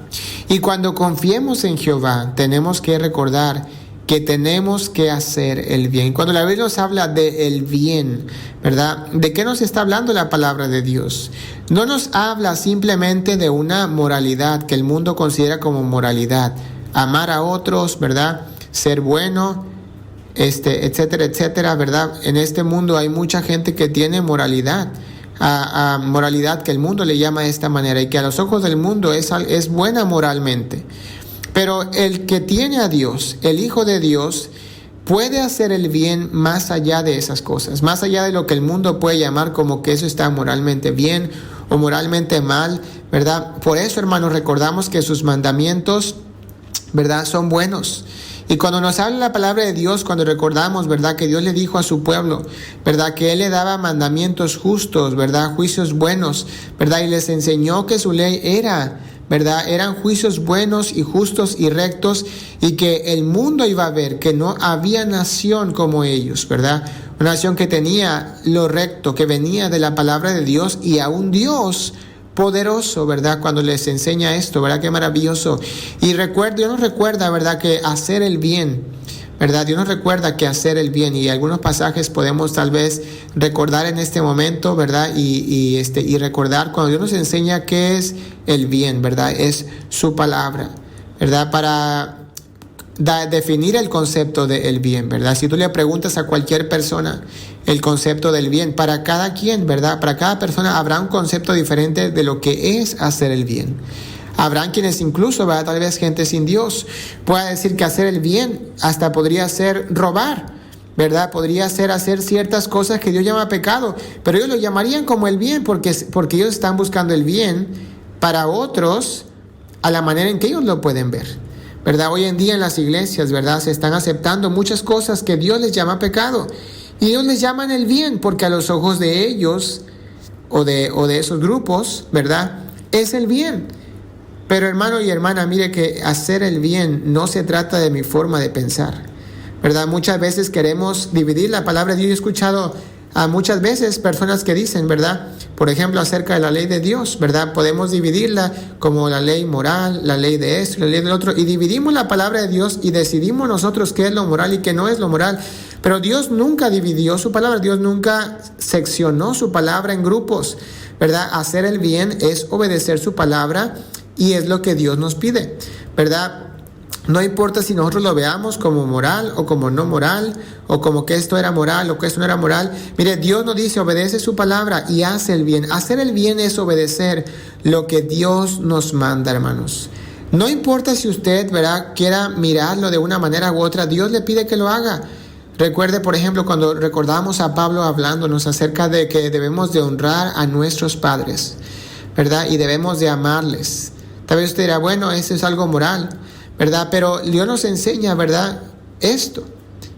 Y cuando confiemos en Jehová, tenemos que recordar que tenemos que hacer el bien. Cuando la Biblia nos habla del bien, ¿verdad?, ¿de qué nos está hablando la palabra de Dios? No nos habla simplemente de una moralidad que el mundo considera como moralidad. Amar a otros, ¿verdad?, ser bueno, etcétera, etcétera, ¿verdad? En este mundo hay mucha gente que tiene moralidad. Moralidad que el mundo le llama de esta manera y que a los ojos del mundo es buena moralmente. Pero el que tiene a Dios, el Hijo de Dios, puede hacer el bien más allá de esas cosas, más allá de lo que el mundo puede llamar como que eso está moralmente bien o moralmente mal, ¿verdad? Por eso, hermanos, recordamos que sus mandamientos, ¿verdad?, son buenos. Y cuando nos habla la palabra de Dios, cuando recordamos, ¿verdad?, que Dios le dijo a su pueblo, ¿verdad?, que Él le daba mandamientos justos, ¿verdad?, juicios buenos, ¿verdad?, y les enseñó que su ley era, ¿verdad?, eran juicios buenos y justos y rectos, y que el mundo iba a ver que no había nación como ellos, ¿verdad?, una nación que tenía lo recto, que venía de la palabra de Dios y a un Dios poderoso, ¿verdad?, cuando les enseña esto, ¿verdad?, qué maravilloso. Y Dios nos recuerda, ¿verdad?, que hacer el bien, ¿verdad?, Dios nos recuerda que hacer el bien, y algunos pasajes podemos tal vez recordar en este momento, ¿verdad?, y recordar cuando Dios nos enseña qué es el bien, ¿verdad?, es su palabra, ¿verdad? Para definir el concepto del bien, ¿verdad? Si tú le preguntas a cualquier persona el concepto del bien, para cada quien, ¿verdad? Para cada persona habrá un concepto diferente de lo que es hacer el bien. Habrán quienes incluso, ¿verdad? Tal vez gente sin Dios pueda decir que hacer el bien hasta podría ser robar, ¿verdad? Podría ser hacer ciertas cosas que Dios llama pecado, pero ellos lo llamarían como el bien porque ellos están buscando el bien para otros a la manera en que ellos lo pueden ver, ¿verdad? Hoy en día en las iglesias, ¿verdad? Se están aceptando muchas cosas que Dios les llama pecado y ellos les llaman el bien porque a los ojos de ellos o de esos grupos, ¿verdad? Es el bien. Pero hermano y hermana, mire que hacer el bien no se trata de mi forma de pensar, ¿verdad? Muchas veces queremos dividir la palabra de Dios. Yo he escuchado a muchas veces personas que dicen, ¿verdad? Por ejemplo, acerca de la ley de Dios, ¿verdad? Podemos dividirla como la ley moral, la ley de esto, la ley del otro, y dividimos la palabra de Dios y decidimos nosotros qué es lo moral y qué no es lo moral. Pero Dios nunca dividió su palabra, Dios nunca seccionó su palabra en grupos, ¿verdad? Hacer el bien es obedecer su palabra y es lo que Dios nos pide, ¿verdad? No importa si nosotros lo veamos como moral o como no moral, o como que esto era moral o que esto no era moral. Mire, Dios nos dice, obedece su palabra y hace el bien. Hacer el bien es obedecer lo que Dios nos manda, hermanos. No importa si usted, ¿verdad?, quiera mirarlo de una manera u otra, Dios le pide que lo haga. Recuerde, por ejemplo, cuando recordamos a Pablo hablándonos acerca de que debemos de honrar a nuestros padres, ¿verdad? Y debemos de amarles. Tal vez usted dirá, bueno, eso es algo moral, ¿verdad? Pero Dios nos enseña, ¿verdad?, esto.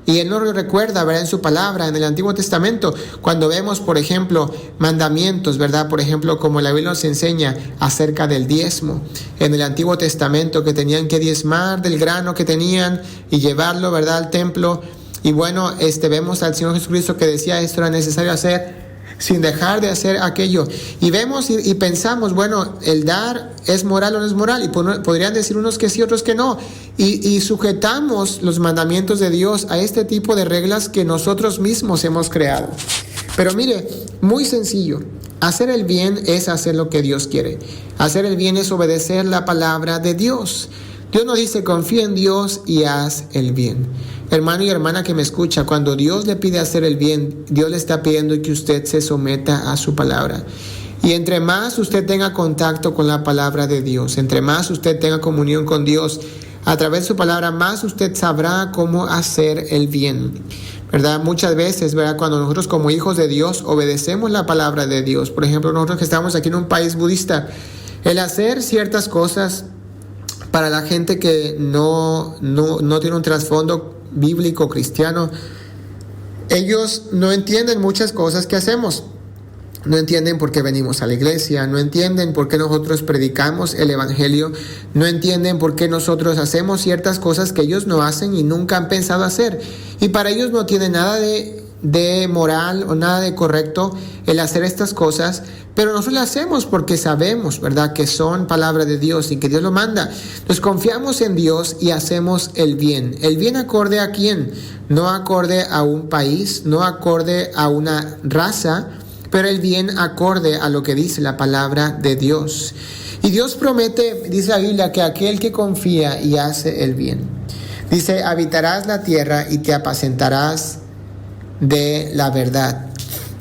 Y Él nos lo recuerda, ¿verdad?, en su palabra, en el Antiguo Testamento. Cuando vemos, por ejemplo, mandamientos, ¿verdad? Por ejemplo, como la Biblia nos enseña acerca del diezmo. En el Antiguo Testamento que tenían que diezmar del grano que tenían y llevarlo, ¿verdad?, al templo. Y bueno, vemos al Señor Jesucristo que decía esto era necesario hacer sin dejar de hacer aquello. Y vemos y pensamos, bueno, el dar es moral o no es moral. Y podrían decir unos que sí, otros que no. Y sujetamos los mandamientos de Dios a este tipo de reglas que nosotros mismos hemos creado. Pero mire, muy sencillo. Hacer el bien es hacer lo que Dios quiere. Hacer el bien es obedecer la palabra de Dios. Dios nos dice, confía en Dios y haz el bien. Hermano y hermana que me escucha, cuando Dios le pide hacer el bien, Dios le está pidiendo que usted se someta a su palabra. Y entre más usted tenga contacto con la palabra de Dios, entre más usted tenga comunión con Dios a través de su palabra, más usted sabrá cómo hacer el bien, ¿verdad? Muchas veces, ¿verdad?, cuando nosotros como hijos de Dios obedecemos la palabra de Dios, por ejemplo, nosotros que estamos aquí en un país budista, el hacer ciertas cosas para la gente que no tiene un trasfondo bíblico cristiano, ellos no entienden muchas cosas que hacemos. No entienden por qué venimos a la iglesia, no entienden por qué nosotros predicamos el evangelio, no entienden por qué nosotros hacemos ciertas cosas que ellos no hacen y nunca han pensado hacer. Y para ellos no tiene nada de moral o nada de correcto el hacer estas cosas, pero nosotros las hacemos porque sabemos, ¿verdad?, que son palabra de Dios y que Dios lo manda. Entonces confiamos en Dios y hacemos el bien. ¿El bien acorde a quién? No acorde a un país, no acorde a una raza, pero el bien acorde a lo que dice la palabra de Dios. Y Dios promete, dice la Biblia, que aquel que confía y hace el bien, dice, habitarás la tierra y te apacentarás de la verdad.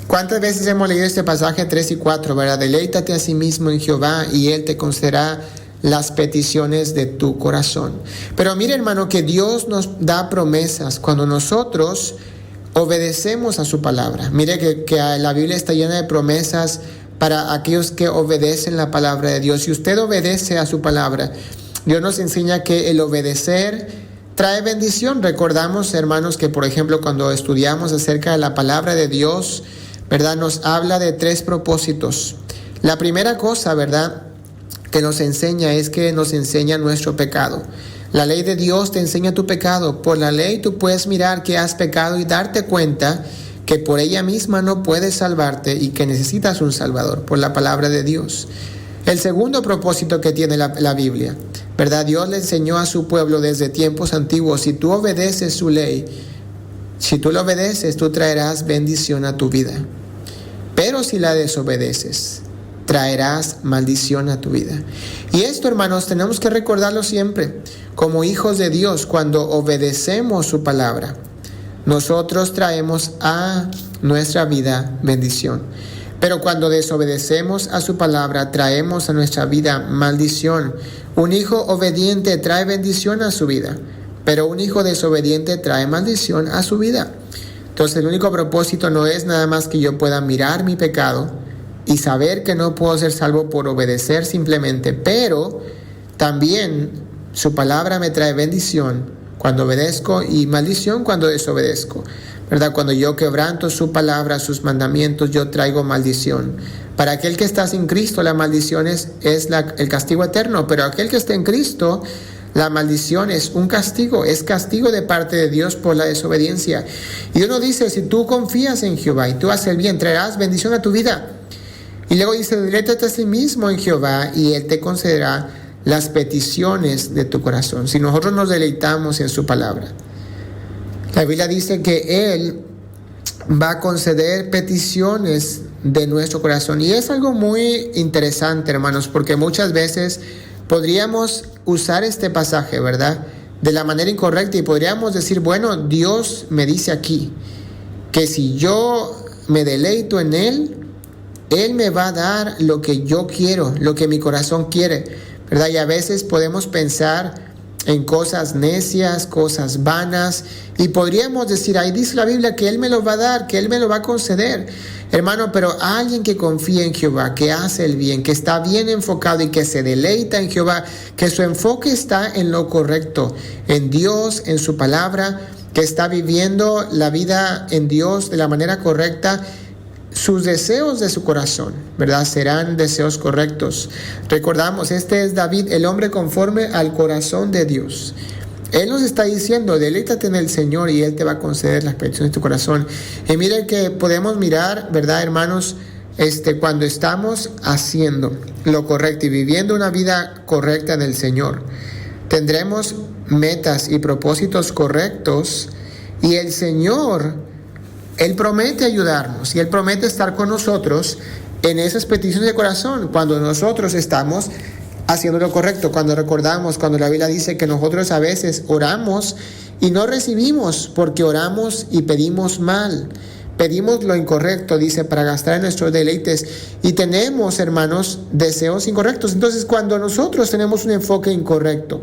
¿Cuántas veces hemos leído este pasaje 3 y 4, ¿verdad? Deleítate a sí mismo en Jehová y Él te concederá las peticiones de tu corazón. Pero mire, hermano, que Dios nos da promesas cuando nosotros obedecemos a su palabra. Mire que la Biblia está llena de promesas para aquellos que obedecen la palabra de Dios. Si usted obedece a su palabra, Dios nos enseña que el obedecer trae bendición. Recordamos, hermanos, que por ejemplo cuando estudiamos acerca de la palabra de Dios, ¿verdad?, nos habla de 3 propósitos. La primera cosa, ¿verdad?, que nos enseña es que nos enseña nuestro pecado. La ley de Dios te enseña tu pecado. Por la ley tú puedes mirar que has pecado y darte cuenta que por ella misma no puedes salvarte y que necesitas un Salvador por la palabra de Dios. El segundo propósito que tiene la Biblia, ¿verdad? Dios le enseñó a su pueblo desde tiempos antiguos, si tú obedeces su ley, si tú lo obedeces, tú traerás bendición a tu vida. Pero si la desobedeces, traerás maldición a tu vida. Y esto, hermanos, tenemos que recordarlo siempre. Como hijos de Dios, cuando obedecemos su palabra, nosotros traemos a nuestra vida bendición. Pero cuando desobedecemos a su palabra, traemos a nuestra vida maldición. Un hijo obediente trae bendición a su vida, pero un hijo desobediente trae maldición a su vida. Entonces el único propósito no es nada más que yo pueda mirar mi pecado y saber que no puedo ser salvo por obedecer simplemente, pero también su palabra me trae bendición cuando obedezco y maldición cuando desobedezco, ¿verdad? Cuando yo quebranto su palabra, sus mandamientos, yo traigo maldición. Para aquel que está sin Cristo, la maldición es el castigo eterno, pero aquel que está en Cristo, la maldición es un castigo, es castigo de parte de Dios por la desobediencia. Y uno dice, si tú confías en Jehová y tú haces el bien, traerás bendición a tu vida. Y luego dice, deleítate a sí mismo en Jehová y Él te concederá las peticiones de tu corazón. Si nosotros nos deleitamos en su palabra, la Biblia dice que Él va a conceder peticiones de nuestro corazón. Y es algo muy interesante, hermanos, porque muchas veces podríamos usar este pasaje, ¿verdad?, de la manera incorrecta y podríamos decir, bueno, Dios me dice aquí que si yo me deleito en Él, Él me va a dar lo que yo quiero, lo que mi corazón quiere, ¿verdad? Y a veces podemos pensar en cosas necias, cosas vanas, y podríamos decir, ahí dice la Biblia que Él me lo va a dar, que Él me lo va a conceder. Hermano, pero alguien que confía en Jehová, que hace el bien, que está bien enfocado y que se deleita en Jehová, que su enfoque está en lo correcto, en Dios, en su palabra, que está viviendo la vida en Dios de la manera correcta, sus deseos de su corazón, ¿verdad?, serán deseos correctos. Recordamos, este es David, el hombre conforme al corazón de Dios. Él nos está diciendo, deleítate en el Señor y Él te va a conceder las peticiones de tu corazón. Y miren que podemos mirar, ¿verdad, hermanos? Cuando estamos haciendo lo correcto y viviendo una vida correcta en el Señor, tendremos metas y propósitos correctos y el Señor, Él promete ayudarnos y Él promete estar con nosotros en esas peticiones de corazón cuando nosotros estamos haciendo lo correcto, cuando recordamos, cuando la Biblia dice que nosotros a veces oramos y no recibimos porque oramos y pedimos mal. Pedimos lo incorrecto, dice, para gastar en nuestros deleites y tenemos, hermanos, deseos incorrectos. Entonces, cuando nosotros tenemos un enfoque incorrecto,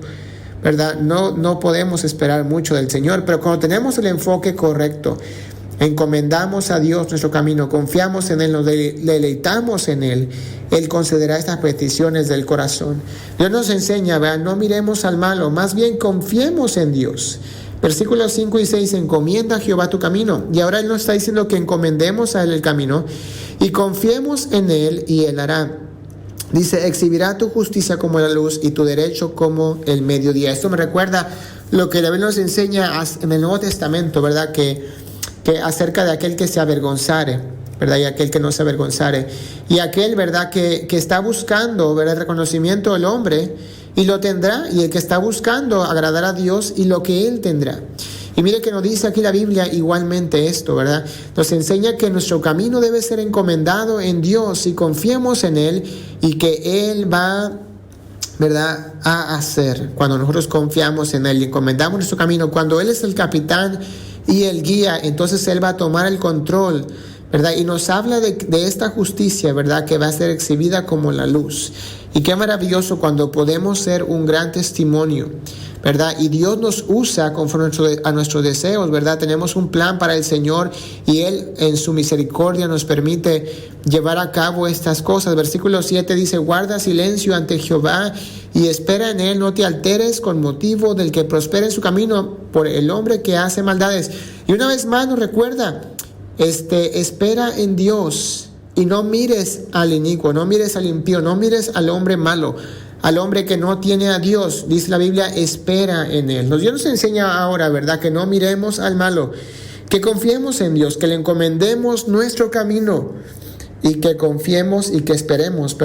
¿verdad?, no podemos esperar mucho del Señor, pero cuando tenemos el enfoque correcto, encomendamos a Dios nuestro camino, confiamos en Él, nos deleitamos en Él, Él concederá estas peticiones del corazón. Dios nos enseña, ¿verdad?, no miremos al malo, más bien confiemos en Dios. Versículos 5 y 6, encomienda a Jehová tu camino. Y ahora Él nos está diciendo que encomendemos a Él el camino y confiemos en Él y Él hará. Dice, exhibirá tu justicia como la luz y tu derecho como el mediodía. Esto me recuerda lo que la Biblia nos enseña en el Nuevo Testamento, ¿verdad?, que acerca de aquel que se avergonzare, ¿verdad?, y aquel que no se avergonzare, y aquel, ¿verdad?, que está buscando, ¿verdad?, el reconocimiento del hombre, y lo tendrá, y el que está buscando agradar a Dios, y lo que Él tendrá. Y mire que nos dice aquí la Biblia igualmente esto, ¿verdad? Nos enseña que nuestro camino debe ser encomendado en Dios, y confiemos en Él, y que Él va, ¿verdad?, a hacer. Cuando nosotros confiamos en Él y encomendamos nuestro camino, cuando Él es el capitán y el guía, entonces Él va a tomar el control, ¿verdad? Y nos habla de esta justicia, ¿verdad?, que va a ser exhibida como la luz. Y qué maravilloso cuando podemos ser un gran testimonio, ¿verdad? Y Dios nos usa conforme a nuestros deseos, ¿verdad? Tenemos un plan para el Señor y Él en su misericordia nos permite llevar a cabo estas cosas. Versículo 7 dice, guarda silencio ante Jehová y espera en Él, no te alteres con motivo del que prospera en su camino por el hombre que hace maldades. Y una vez más nos recuerda, espera en Dios y no mires al inicuo, no mires al impío, no mires al hombre malo, al hombre que no tiene a Dios. Dice la Biblia, espera en Él. Dios nos enseña ahora, ¿verdad?, que no miremos al malo, que confiemos en Dios, que le encomendemos nuestro camino y que confiemos y que esperemos,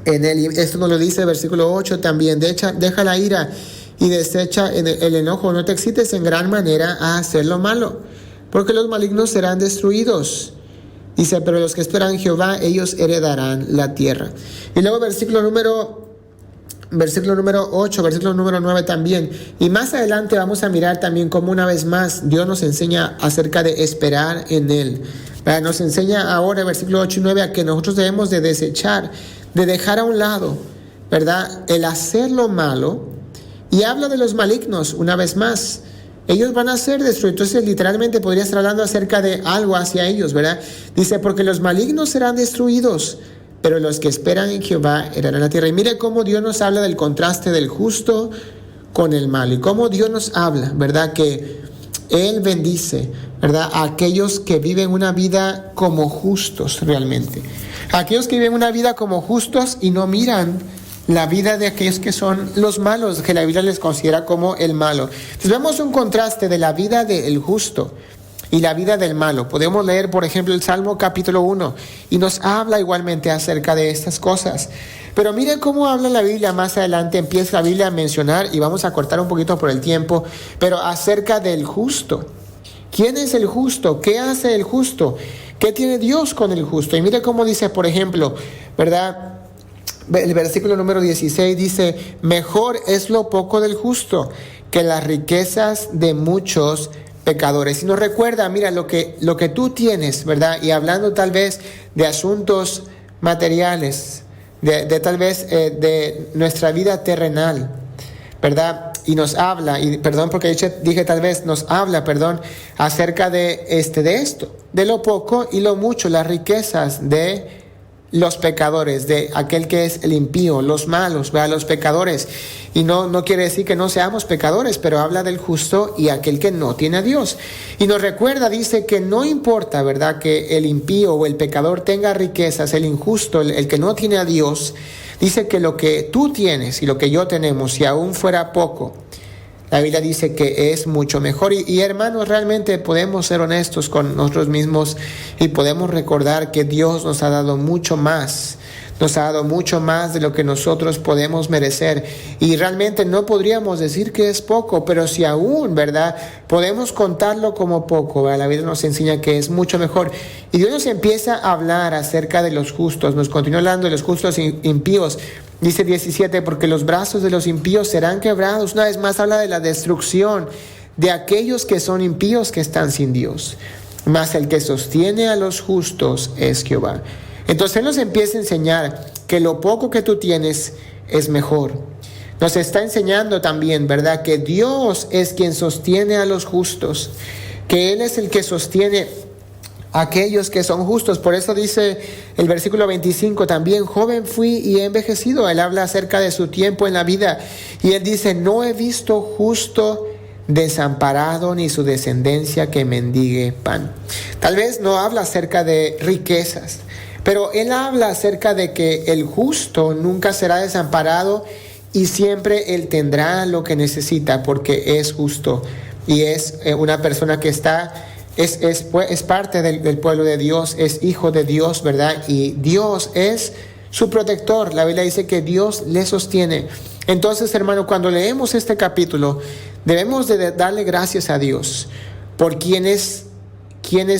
en Él. Y esto nos lo dice el versículo 8 también, deja la ira y desecha el enojo, no te excites en gran manera a hacer lo malo, porque los malignos serán destruidos. Dice, pero los que esperan en Jehová, ellos heredarán la tierra. Y luego versículo número 8, versículo número 9 también. Y más adelante vamos a mirar también cómo una vez más Dios nos enseña acerca de esperar en Él. Nos enseña ahora en versículo 8 y 9 a que nosotros debemos de desechar, de dejar a un lado, ¿verdad?, el hacer lo malo. Y habla de los malignos una vez más. Ellos van a ser destruidos. Entonces literalmente podría estar hablando acerca de algo hacia ellos, ¿verdad? Dice, porque los malignos serán destruidos, pero los que esperan en Jehová heredarán la tierra. Y mire cómo Dios nos habla del contraste del justo con el malo. Y cómo Dios nos habla, ¿verdad?, que Él bendice, ¿verdad?, a aquellos que viven una vida como justos realmente. Aquellos que viven una vida como justos y no miran la vida de aquellos que son los malos, que la Biblia les considera como el malo. Entonces vemos un contraste de la vida del justo y la vida del malo. Podemos leer, por ejemplo, el Salmo capítulo 1 y nos habla igualmente acerca de estas cosas. Pero miren cómo habla la Biblia más adelante. Empieza la Biblia a mencionar, y vamos a cortar un poquito por el tiempo, pero acerca del justo. ¿Quién es el justo? ¿Qué hace el justo? ¿Qué tiene Dios con el justo? Y mire cómo dice, por ejemplo, ¿verdad?, el versículo número 16 dice, mejor es lo poco del justo que las riquezas de muchos pecadores. Y nos recuerda, mira, lo que tú tienes, ¿verdad? Y hablando tal vez de asuntos materiales, de tal vez de nuestra vida terrenal, ¿verdad? Y nos habla, y perdón porque dije tal vez, nos habla, acerca de esto, de lo poco y lo mucho, las riquezas de los pecadores, de aquel que es el impío, los malos, ¿verdad?, los pecadores. Y no quiere decir que no seamos pecadores, pero habla del justo y aquel que no tiene a Dios. Y nos recuerda, dice que no importa, ¿verdad?, que el impío o el pecador tenga riquezas, el injusto, el que no tiene a Dios. Dice que lo que tú tienes y lo que yo tenemos, si aún fuera poco, la Biblia dice que es mucho mejor. Y hermanos, realmente podemos ser honestos con nosotros mismos y podemos recordar que Dios nos ha dado mucho más. Nos ha dado mucho más de lo que nosotros podemos merecer. Y realmente no podríamos decir que es poco, pero si aún, ¿verdad?, podemos contarlo como poco, ¿verdad? La Biblia nos enseña que es mucho mejor. Y Dios nos empieza a hablar acerca de los justos. Nos continúa hablando de los justos impíos. Dice 17, porque los brazos de los impíos serán quebrados. Una vez más habla de la destrucción de aquellos que son impíos, que están sin Dios. Mas el que sostiene a los justos es Jehová. Entonces Él nos empieza a enseñar que lo poco que tú tienes es mejor. Nos está enseñando también, ¿verdad?, que Dios es quien sostiene a los justos, que Él es el que sostiene a aquellos que son justos. Por eso dice el versículo 25 también, joven fui y he envejecido. Él habla acerca de su tiempo en la vida y Él dice, no he visto justo desamparado ni su descendencia que mendigue pan. Tal vez no habla acerca de riquezas, pero Él habla acerca de que el justo nunca será desamparado y siempre Él tendrá lo que necesita porque es justo y es una persona que es parte del pueblo de Dios, es hijo de Dios, ¿verdad? Y Dios es su protector. La Biblia dice que Dios le sostiene. Entonces, hermano, cuando leemos este capítulo, debemos de darle gracias a Dios por quién es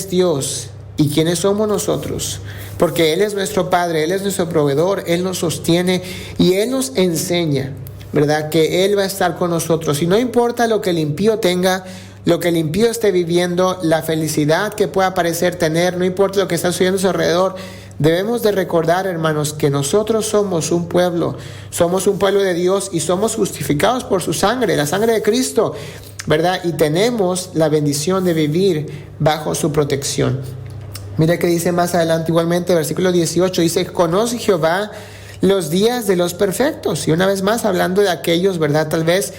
Dios y quiénes somos nosotros. Porque Él es nuestro Padre, Él es nuestro proveedor, Él nos sostiene y Él nos enseña, ¿verdad?, que Él va a estar con nosotros. Y no importa lo que el impío tenga, lo que el impío esté viviendo, la felicidad que pueda parecer tener, no importa lo que está sucediendo a su alrededor, debemos de recordar, hermanos, que nosotros somos un pueblo de Dios y somos justificados por su sangre, la sangre de Cristo, ¿verdad? Y tenemos la bendición de vivir bajo su protección. Mira que dice más adelante igualmente, versículo 18, dice, conoce Jehová los días de los perfectos. Y una vez más hablando de aquellos, ¿verdad?, tal vez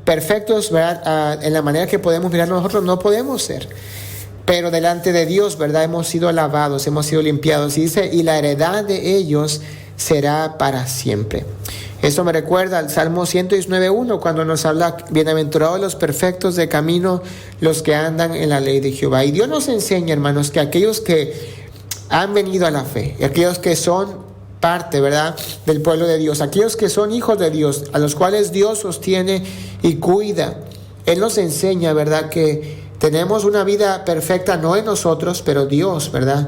perfectos, ¿verdad?, en la manera que podemos mirar nosotros no podemos ser. Pero delante de Dios, ¿verdad?, hemos sido lavados, hemos sido limpiados. Y dice, y la heredad de ellos será para siempre. Eso me recuerda al Salmo 119:1, cuando nos habla, bienaventurados los perfectos de camino, los que andan en la ley de Jehová. Y Dios nos enseña, hermanos, que aquellos que han venido a la fe, y aquellos que son parte, ¿verdad?, del pueblo de Dios, aquellos que son hijos de Dios, a los cuales Dios sostiene y cuida, Él nos enseña, ¿verdad?, que tenemos una vida perfecta, no en nosotros, pero Dios, ¿verdad?,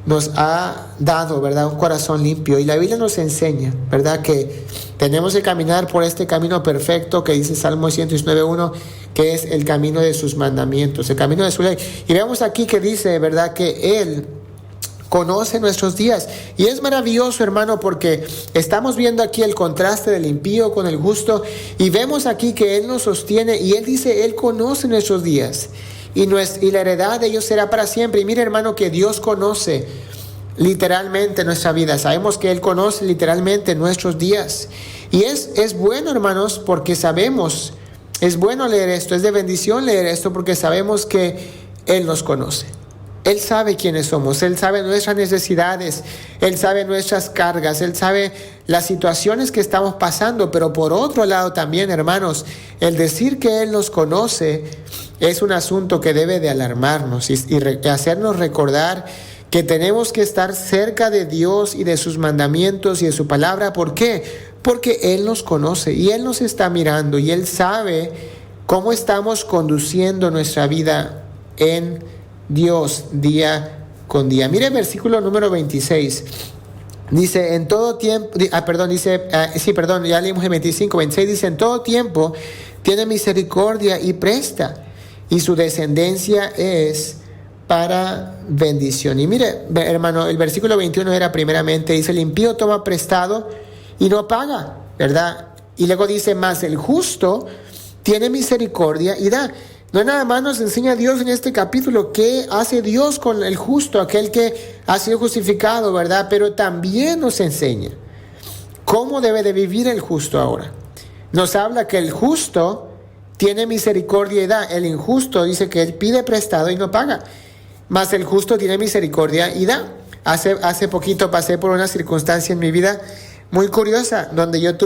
nos ha dado, ¿verdad?, un corazón limpio. Y la Biblia nos enseña, ¿verdad?, que tenemos que caminar por este camino perfecto que dice Salmo 119:1, que es el camino de sus mandamientos, el camino de su ley. Y vemos aquí que dice, ¿verdad?, que Él conoce nuestros días. Y es maravilloso, hermano, porque estamos viendo aquí el contraste del impío con el justo, y vemos aquí que Él nos sostiene, y Él dice, Él conoce nuestros días, y la heredad de ellos será para siempre. Y mire, hermano, que Dios conoce literalmente nuestra vida. Sabemos que Él conoce literalmente nuestros días. Y es bueno, hermanos, porque sabemos, es bueno leer esto, es de bendición leer esto, porque sabemos que Él nos conoce. Él sabe quiénes somos, Él sabe nuestras necesidades, Él sabe nuestras cargas, Él sabe las situaciones que estamos pasando. Pero por otro lado también, hermanos, el decir que Él nos conoce es un asunto que debe de alarmarnos y hacernos recordar que tenemos que estar cerca de Dios y de sus mandamientos y de su palabra. ¿Por qué? Porque Él nos conoce y Él nos está mirando y Él sabe cómo estamos conduciendo nuestra vida en Dios día con día. Mire el versículo número 26. Dice, en todo tiempo, ya leímos el 25, 26, dice, en todo tiempo tiene misericordia y presta, y su descendencia es para bendición. Y mire, hermano, el versículo 21 era primeramente, dice, el impío toma prestado y no paga, ¿verdad? Y luego dice, más el justo tiene misericordia y da. No nada más nos enseña Dios en este capítulo qué hace Dios con el justo, aquel que ha sido justificado, ¿verdad? Pero también nos enseña cómo debe de vivir el justo ahora. Nos habla que el justo tiene misericordia y da. El injusto dice que él pide prestado y no paga. Mas el justo tiene misericordia y da. Hace poquito pasé por una circunstancia en mi vida muy curiosa, donde yo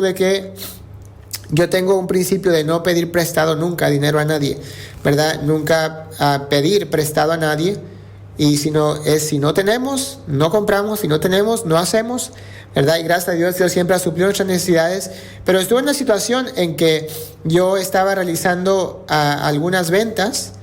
tengo un principio de no pedir prestado nunca dinero a nadie, ¿verdad? Nunca pedir prestado a nadie. Y si no tenemos, no compramos. Si no tenemos, no hacemos, ¿verdad? Y gracias a Dios siempre ha suplido nuestras necesidades. Pero estuve en una situación en que yo estaba realizando algunas ventas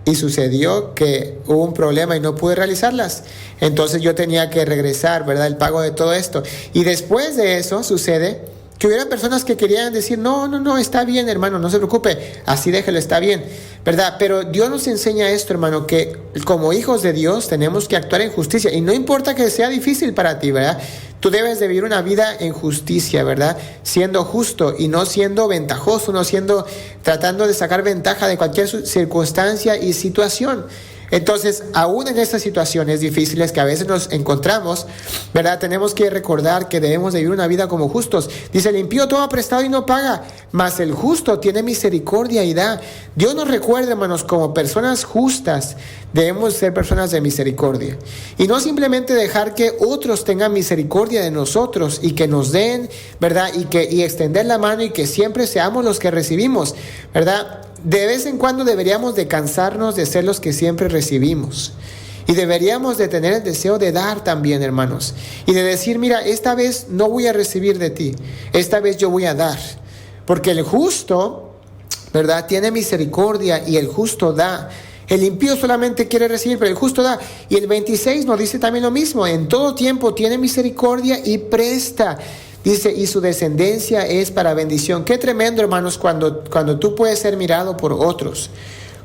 y sucedió que hubo un problema y no pude realizarlas. Entonces yo tenía que regresar, ¿verdad?, el pago de todo esto. Y después de eso sucede que hubieran personas que querían decir, no, está bien, hermano, no se preocupe, así déjelo, está bien, ¿verdad? Pero Dios nos enseña esto, hermano, que como hijos de Dios tenemos que actuar en justicia. Y no importa que sea difícil para ti, ¿verdad? Tú debes de vivir una vida en justicia, ¿verdad? Siendo justo y no siendo ventajoso, tratando de sacar ventaja de cualquier circunstancia y situación. Entonces, aún en estas situaciones difíciles que a veces nos encontramos, ¿verdad?, tenemos que recordar que debemos de vivir una vida como justos. Dice, el impío toma prestado y no paga, mas el justo tiene misericordia y da. Dios nos recuerda, hermanos, como personas justas, debemos ser personas de misericordia. Y no simplemente dejar que otros tengan misericordia de nosotros y que nos den, ¿verdad?, y extender la mano y que siempre seamos los que recibimos, ¿verdad? De vez en cuando deberíamos de cansarnos de ser los que siempre recibimos. Y deberíamos de tener el deseo de dar también, hermanos. Y de decir, mira, esta vez no voy a recibir de ti. Esta vez yo voy a dar. Porque el justo, ¿verdad?, tiene misericordia y el justo da. El impío solamente quiere recibir, pero el justo da. Y el 26 nos dice también lo mismo. En todo tiempo tiene misericordia y presta. Dice, y su descendencia es para bendición. Qué tremendo, hermanos, cuando tú puedes ser mirado por otros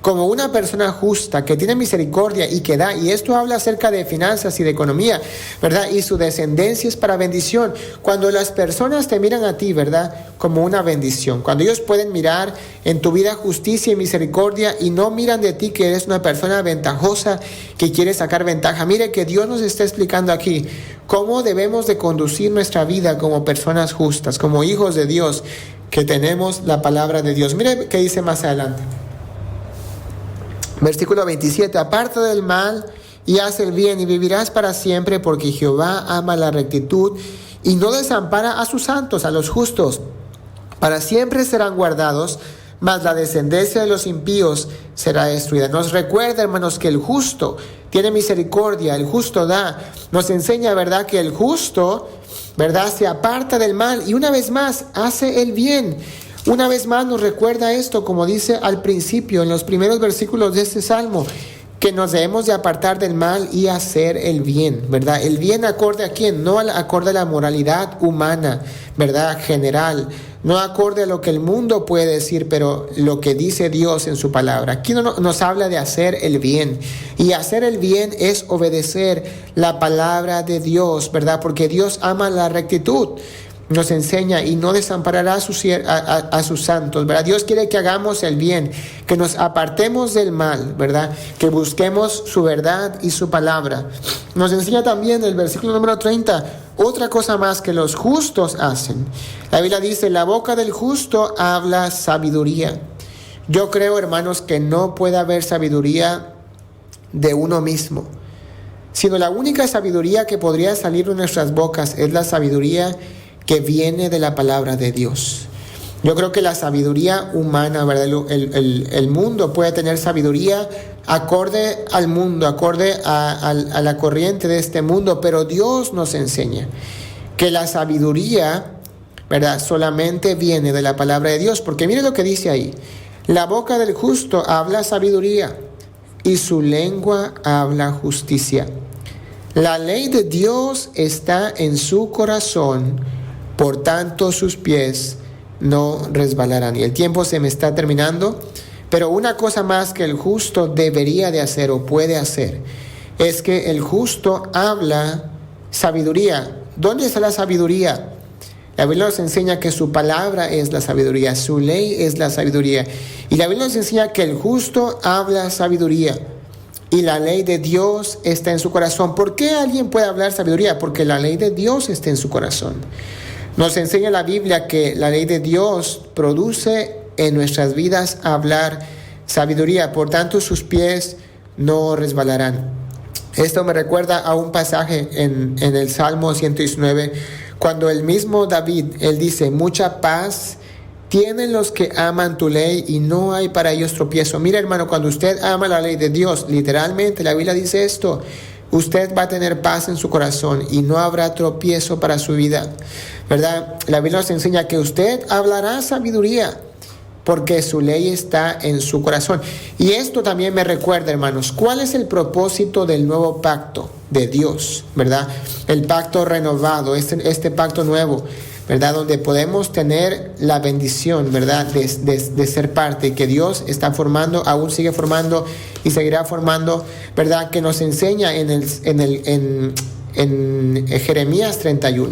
como una persona justa, que tiene misericordia y que da. Y esto habla acerca de finanzas y de economía, ¿verdad? Y su descendencia es para bendición. Cuando las personas te miran a ti, ¿verdad?, como una bendición. Cuando ellos pueden mirar en tu vida justicia y misericordia y no miran de ti que eres una persona ventajosa, que quiere sacar ventaja. Mire que Dios nos está explicando aquí cómo debemos de conducir nuestra vida como personas justas, como hijos de Dios, que tenemos la palabra de Dios. Mire qué dice más adelante. Versículo 27, aparta del mal y haz el bien y vivirás para siempre, porque Jehová ama la rectitud y no desampara a sus santos, a los justos. Para siempre serán guardados, mas la descendencia de los impíos será destruida. Nos recuerda, hermanos, que el justo tiene misericordia, el justo da. Nos enseña, ¿verdad?, que el justo, ¿verdad?, se aparta del mal y una vez más hace el bien. Una vez más nos recuerda esto, como dice al principio, en los primeros versículos de este salmo, que nos debemos de apartar del mal y hacer el bien, ¿verdad? El bien acorde a quién, no acorde a la moralidad humana, ¿verdad? General, no acorde a lo que el mundo puede decir, pero lo que dice Dios en su palabra. Aquí nos habla de hacer el bien, y hacer el bien es obedecer la palabra de Dios, ¿verdad? Porque Dios ama la rectitud. Nos enseña y no desamparará a sus santos, ¿verdad? Dios quiere que hagamos el bien, que nos apartemos del mal, ¿verdad? Que busquemos su verdad y su palabra. Nos enseña también el versículo número 30, otra cosa más que los justos hacen. La Biblia dice, la boca del justo habla sabiduría. Yo creo, hermanos, que no puede haber sabiduría de uno mismo, sino la única sabiduría que podría salir de nuestras bocas es la sabiduría que viene de la palabra de Dios. Yo creo que la sabiduría humana, ¿verdad? El mundo puede tener sabiduría acorde al mundo, acorde a la corriente de este mundo, pero Dios nos enseña que la sabiduría, ¿verdad?, solamente viene de la palabra de Dios, porque mire lo que dice ahí: la boca del justo habla sabiduría y su lengua habla justicia. La ley de Dios está en su corazón, por tanto sus pies no resbalarán. Y el tiempo se me está terminando, pero una cosa más que el justo debería de hacer o puede hacer es que el justo habla sabiduría. ¿Dónde está la sabiduría? La Biblia nos enseña que su palabra es la sabiduría, su ley es la sabiduría. Y la Biblia nos enseña que el justo habla sabiduría y la ley de Dios está en su corazón. ¿Por qué alguien puede hablar sabiduría? Porque la ley de Dios está en su corazón. Nos enseña la Biblia que la ley de Dios produce en nuestras vidas hablar sabiduría, por tanto sus pies no resbalarán. Esto me recuerda a un pasaje en el Salmo 119, cuando el mismo David, él dice, mucha paz tienen los que aman tu ley y no hay para ellos tropiezo. Mira, hermano, cuando usted ama la ley de Dios, literalmente la Biblia dice esto: usted va a tener paz en su corazón y no habrá tropiezo para su vida, ¿verdad? La Biblia nos enseña que usted hablará sabiduría porque su ley está en su corazón. Y esto también me recuerda, hermanos, ¿cuál es el propósito del nuevo pacto de Dios, verdad? El pacto renovado, este pacto nuevo, ¿verdad? Donde podemos tener la bendición, ¿verdad? De ser parte, y que Dios está formando, aún sigue formando y seguirá formando, ¿verdad? Que nos enseña en Jeremías 31.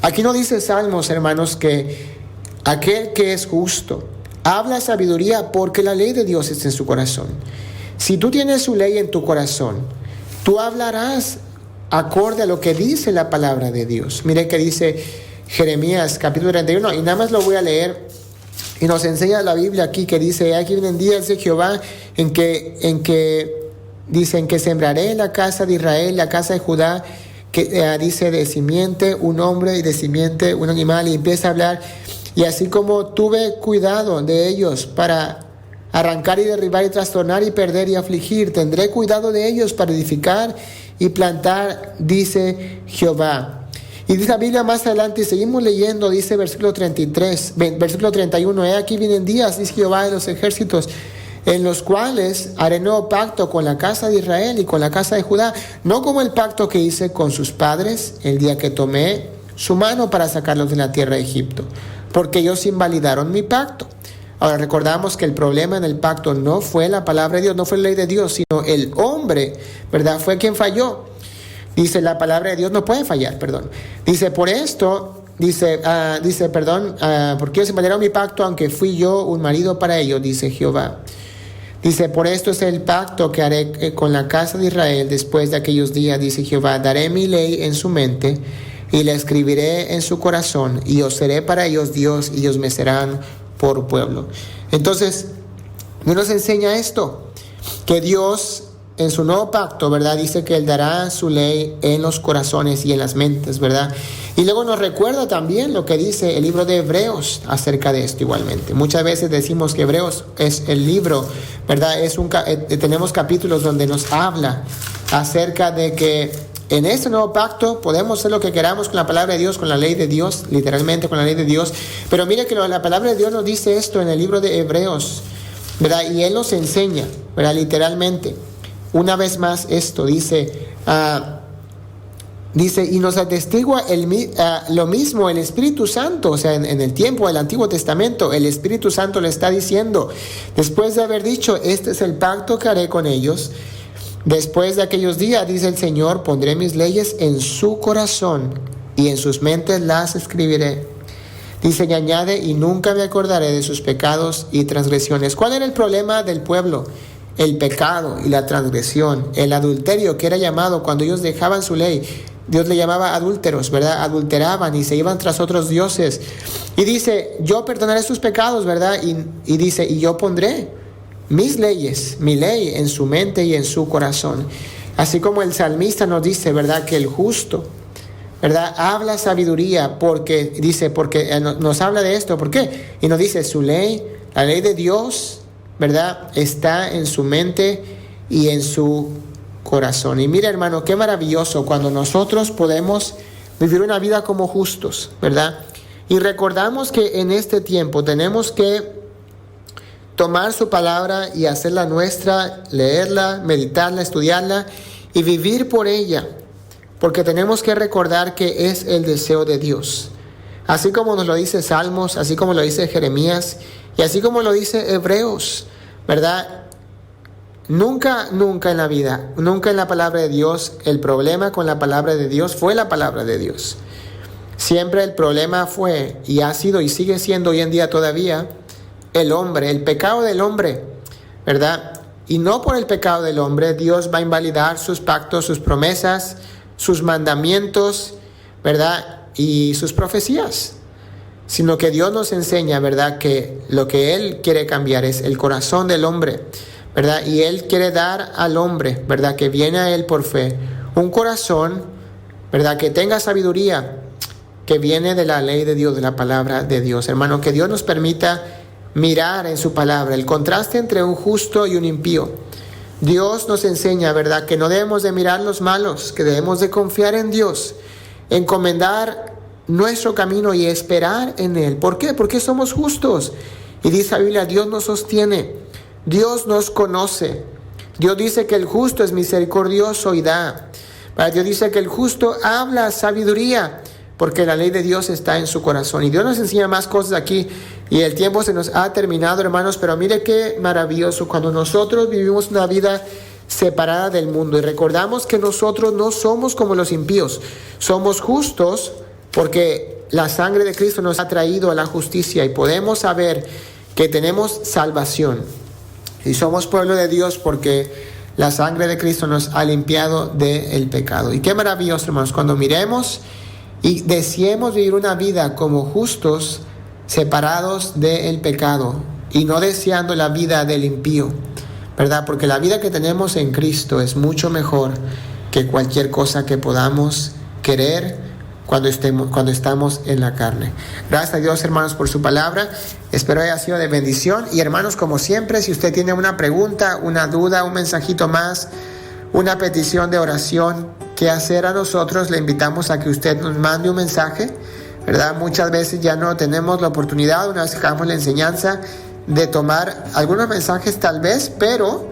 Aquí no dice Salmos, hermanos, que aquel que es justo habla sabiduría porque la ley de Dios está en su corazón. Si tú tienes su ley en tu corazón, tú hablarás acorde a lo que dice la palabra de Dios. Mire que dice Jeremías capítulo 31, y nada más lo voy a leer, y nos enseña la Biblia aquí que dice: aquí vienen días de Jehová en que dicen que sembraré la casa de Israel, la casa de Judá, que dice de simiente un hombre y de simiente un animal, y empieza a hablar, y así como tuve cuidado de ellos para arrancar y derribar y trastornar y perder y afligir, tendré cuidado de ellos para edificar y plantar, dice Jehová. Y dice la Biblia más adelante, y seguimos leyendo, dice versículo 31, he aquí vienen días, dice Jehová de los ejércitos, en los cuales haré nuevo pacto con la casa de Israel y con la casa de Judá, no como el pacto que hice con sus padres el día que tomé su mano para sacarlos de la tierra de Egipto, porque ellos invalidaron mi pacto. Ahora recordamos que el problema en el pacto no fue la palabra de Dios, no fue la ley de Dios, sino el hombre, ¿verdad? Fue quien falló. Dice, la palabra de Dios no puede fallar, perdón. Dice, por esto, porque ellos invalidaron mi pacto, aunque fui yo un marido para ellos, dice Jehová. Dice, por esto es el pacto que haré con la casa de Israel después de aquellos días, dice Jehová. Daré mi ley en su mente y la escribiré en su corazón, y os seré para ellos Dios, y ellos me serán por pueblo. Entonces, Dios nos enseña esto, que Dios en su nuevo pacto, ¿verdad? Dice que Él dará su ley en los corazones y en las mentes, ¿verdad? Y luego nos recuerda también lo que dice el libro de Hebreos acerca de esto igualmente. Muchas veces decimos que Hebreos es el libro, ¿verdad? Tenemos capítulos donde nos habla acerca de que En este nuevo pacto podemos hacer lo que queramos con la palabra de Dios, con la ley de Dios, literalmente con la ley de Dios. Pero mire que la palabra de Dios nos dice esto en el libro de Hebreos, ¿verdad? Y Él nos enseña, ¿verdad? Literalmente. Una vez más esto, dice, y nos atestigua lo mismo el Espíritu Santo. O sea, en el tiempo del Antiguo Testamento, el Espíritu Santo le está diciendo, después de haber dicho, este es el pacto que haré con ellos. Después de aquellos días, dice el Señor, pondré mis leyes en su corazón y en sus mentes las escribiré. Dice y añade, y nunca me acordaré de sus pecados y transgresiones. ¿Cuál era el problema del pueblo? El pecado y la transgresión, el adulterio, que era llamado cuando ellos dejaban su ley. Dios le llamaba adúlteros, ¿verdad? Adulteraban y se iban tras otros dioses. Y dice, yo perdonaré sus pecados, ¿verdad? Y dice, y yo pondré mis leyes, mi ley en su mente y en su corazón. Así como el salmista nos dice, ¿verdad? Que el justo, ¿verdad? Habla sabiduría porque nos habla de esto. ¿Por qué? Y nos dice, su ley, la ley de Dios, ¿verdad? Está en su mente y en su corazón. Y mira, hermano, qué maravilloso cuando nosotros podemos vivir una vida como justos, ¿verdad? Y recordamos que en este tiempo tenemos que tomar su palabra y hacerla nuestra, leerla, meditarla, estudiarla y vivir por ella, porque tenemos que recordar que es el deseo de Dios. Así como nos lo dice Salmos, así como lo dice Jeremías y así como lo dice Hebreos, ¿verdad? Nunca en la vida, nunca en la palabra de Dios, el problema con la palabra de Dios fue la palabra de Dios. Siempre el problema fue y ha sido y sigue siendo hoy en día todavía el hombre, el pecado del hombre, ¿verdad? Y no por el pecado del hombre Dios va a invalidar sus pactos, sus promesas, sus mandamientos, ¿verdad? Y sus profecías, sino que Dios nos enseña, ¿verdad? Que lo que Él quiere cambiar es el corazón del hombre, ¿verdad? Y Él quiere dar al hombre, ¿verdad? Que viene a Él por fe, un corazón, ¿verdad? Que tenga sabiduría, que viene de la ley de Dios, de la palabra de Dios. Hermano, que Dios nos permita mirar en su palabra el contraste entre un justo y un impío. Dios nos enseña, ¿verdad?, que no debemos de mirar los malos, que debemos de confiar en Dios, encomendar nuestro camino y esperar en Él. ¿Por qué? Porque somos justos. Y dice la Biblia, Dios nos sostiene, Dios nos conoce. Dios dice que el justo es misericordioso y da. Dios dice que el justo habla sabiduría, porque la ley de Dios está en su corazón. Y Dios nos enseña más cosas aquí. Y el tiempo se nos ha terminado, hermanos. Pero mire qué maravilloso cuando nosotros vivimos una vida separada del mundo. Y recordamos que nosotros no somos como los impíos. Somos justos porque la sangre de Cristo nos ha traído a la justicia. Y podemos saber que tenemos salvación. Y somos pueblo de Dios porque la sangre de Cristo nos ha limpiado del pecado. Y qué maravilloso, hermanos, cuando miremos y deseemos vivir una vida como justos, separados del pecado y no deseando la vida del impío, ¿verdad? Porque la vida que tenemos en Cristo es mucho mejor que cualquier cosa que podamos querer cuando estamos en la carne. Gracias a Dios, hermanos, por su palabra. Espero haya sido de bendición. Y hermanos, como siempre, si usted tiene una pregunta, una duda, un mensajito más, una petición de oración que hacer a nosotros, le invitamos a que usted nos mande un mensaje, ¿verdad? Muchas veces ya no tenemos la oportunidad, una vez que hagamos la enseñanza, de tomar algunos mensajes tal vez, pero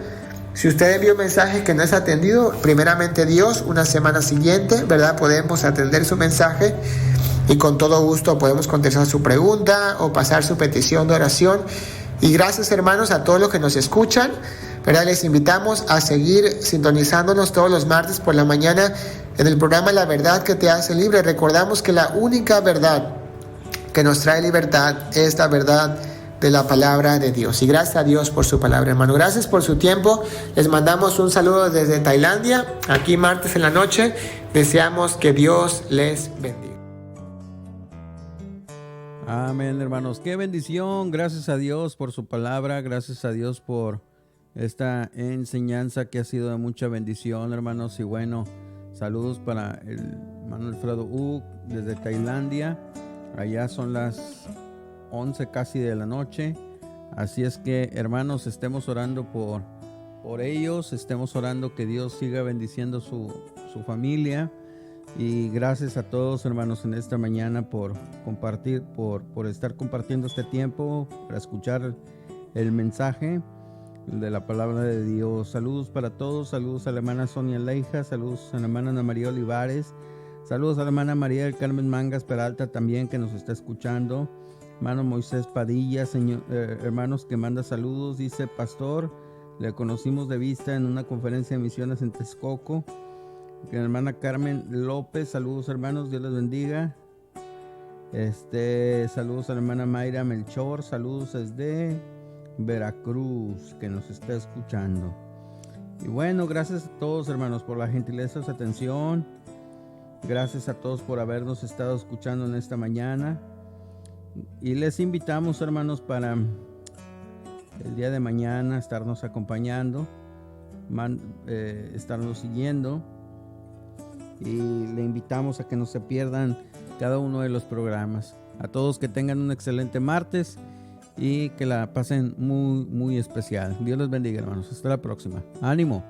si usted envía un mensaje que no es atendido, primeramente Dios, una semana siguiente, ¿verdad?, podemos atender su mensaje y con todo gusto podemos contestar su pregunta o pasar su petición de oración. Y gracias, hermanos, a todos los que nos escuchan, ¿verdad? Les invitamos a seguir sintonizándonos todos los martes por la mañana en el programa La Verdad que te hace libre. Recordamos que la única verdad que nos trae libertad es la verdad de la palabra de Dios. Y gracias a Dios por su palabra, hermano. Gracias por su tiempo. Les mandamos un saludo desde Tailandia, aquí martes en la noche. Deseamos que Dios les bendiga. Amén, hermanos. Qué bendición. Gracias a Dios por su palabra. Gracias a Dios por esta enseñanza que ha sido de mucha bendición, hermanos. Y bueno, saludos para el hermano Alfredo Uc desde Tailandia. Allá son las 11 casi de la noche. Así es que, hermanos, estemos orando por ellos, estemos orando que Dios siga bendiciendo su familia. Y gracias a todos, hermanos, en esta mañana por compartir, por estar compartiendo este tiempo, para escuchar el mensaje de la palabra de Dios. Saludos para todos, saludos a la hermana Sonia Leija, saludos a la hermana Ana María Olivares, saludos a la hermana María del Carmen Mangas Peralta también, que nos está escuchando. Hermano Moisés Padilla, hermanos, que manda saludos, dice: pastor, le conocimos de vista en una conferencia de misiones en Texcoco. La hermana Carmen López, saludos hermanos, Dios les bendiga. Saludos a la hermana Mayra Melchor, saludos desde Veracruz, que nos está escuchando. Y bueno, gracias a todos, hermanos, por la gentileza, su atención. Gracias a todos por habernos estado escuchando en esta mañana. Y les invitamos, hermanos, para el día de mañana estarnos acompañando, estarnos siguiendo. Y le invitamos a que no se pierdan cada uno de los programas. A todos que tengan un excelente martes y que la pasen muy, muy especial. Dios les bendiga, hermanos. Hasta la próxima. ¡Ánimo!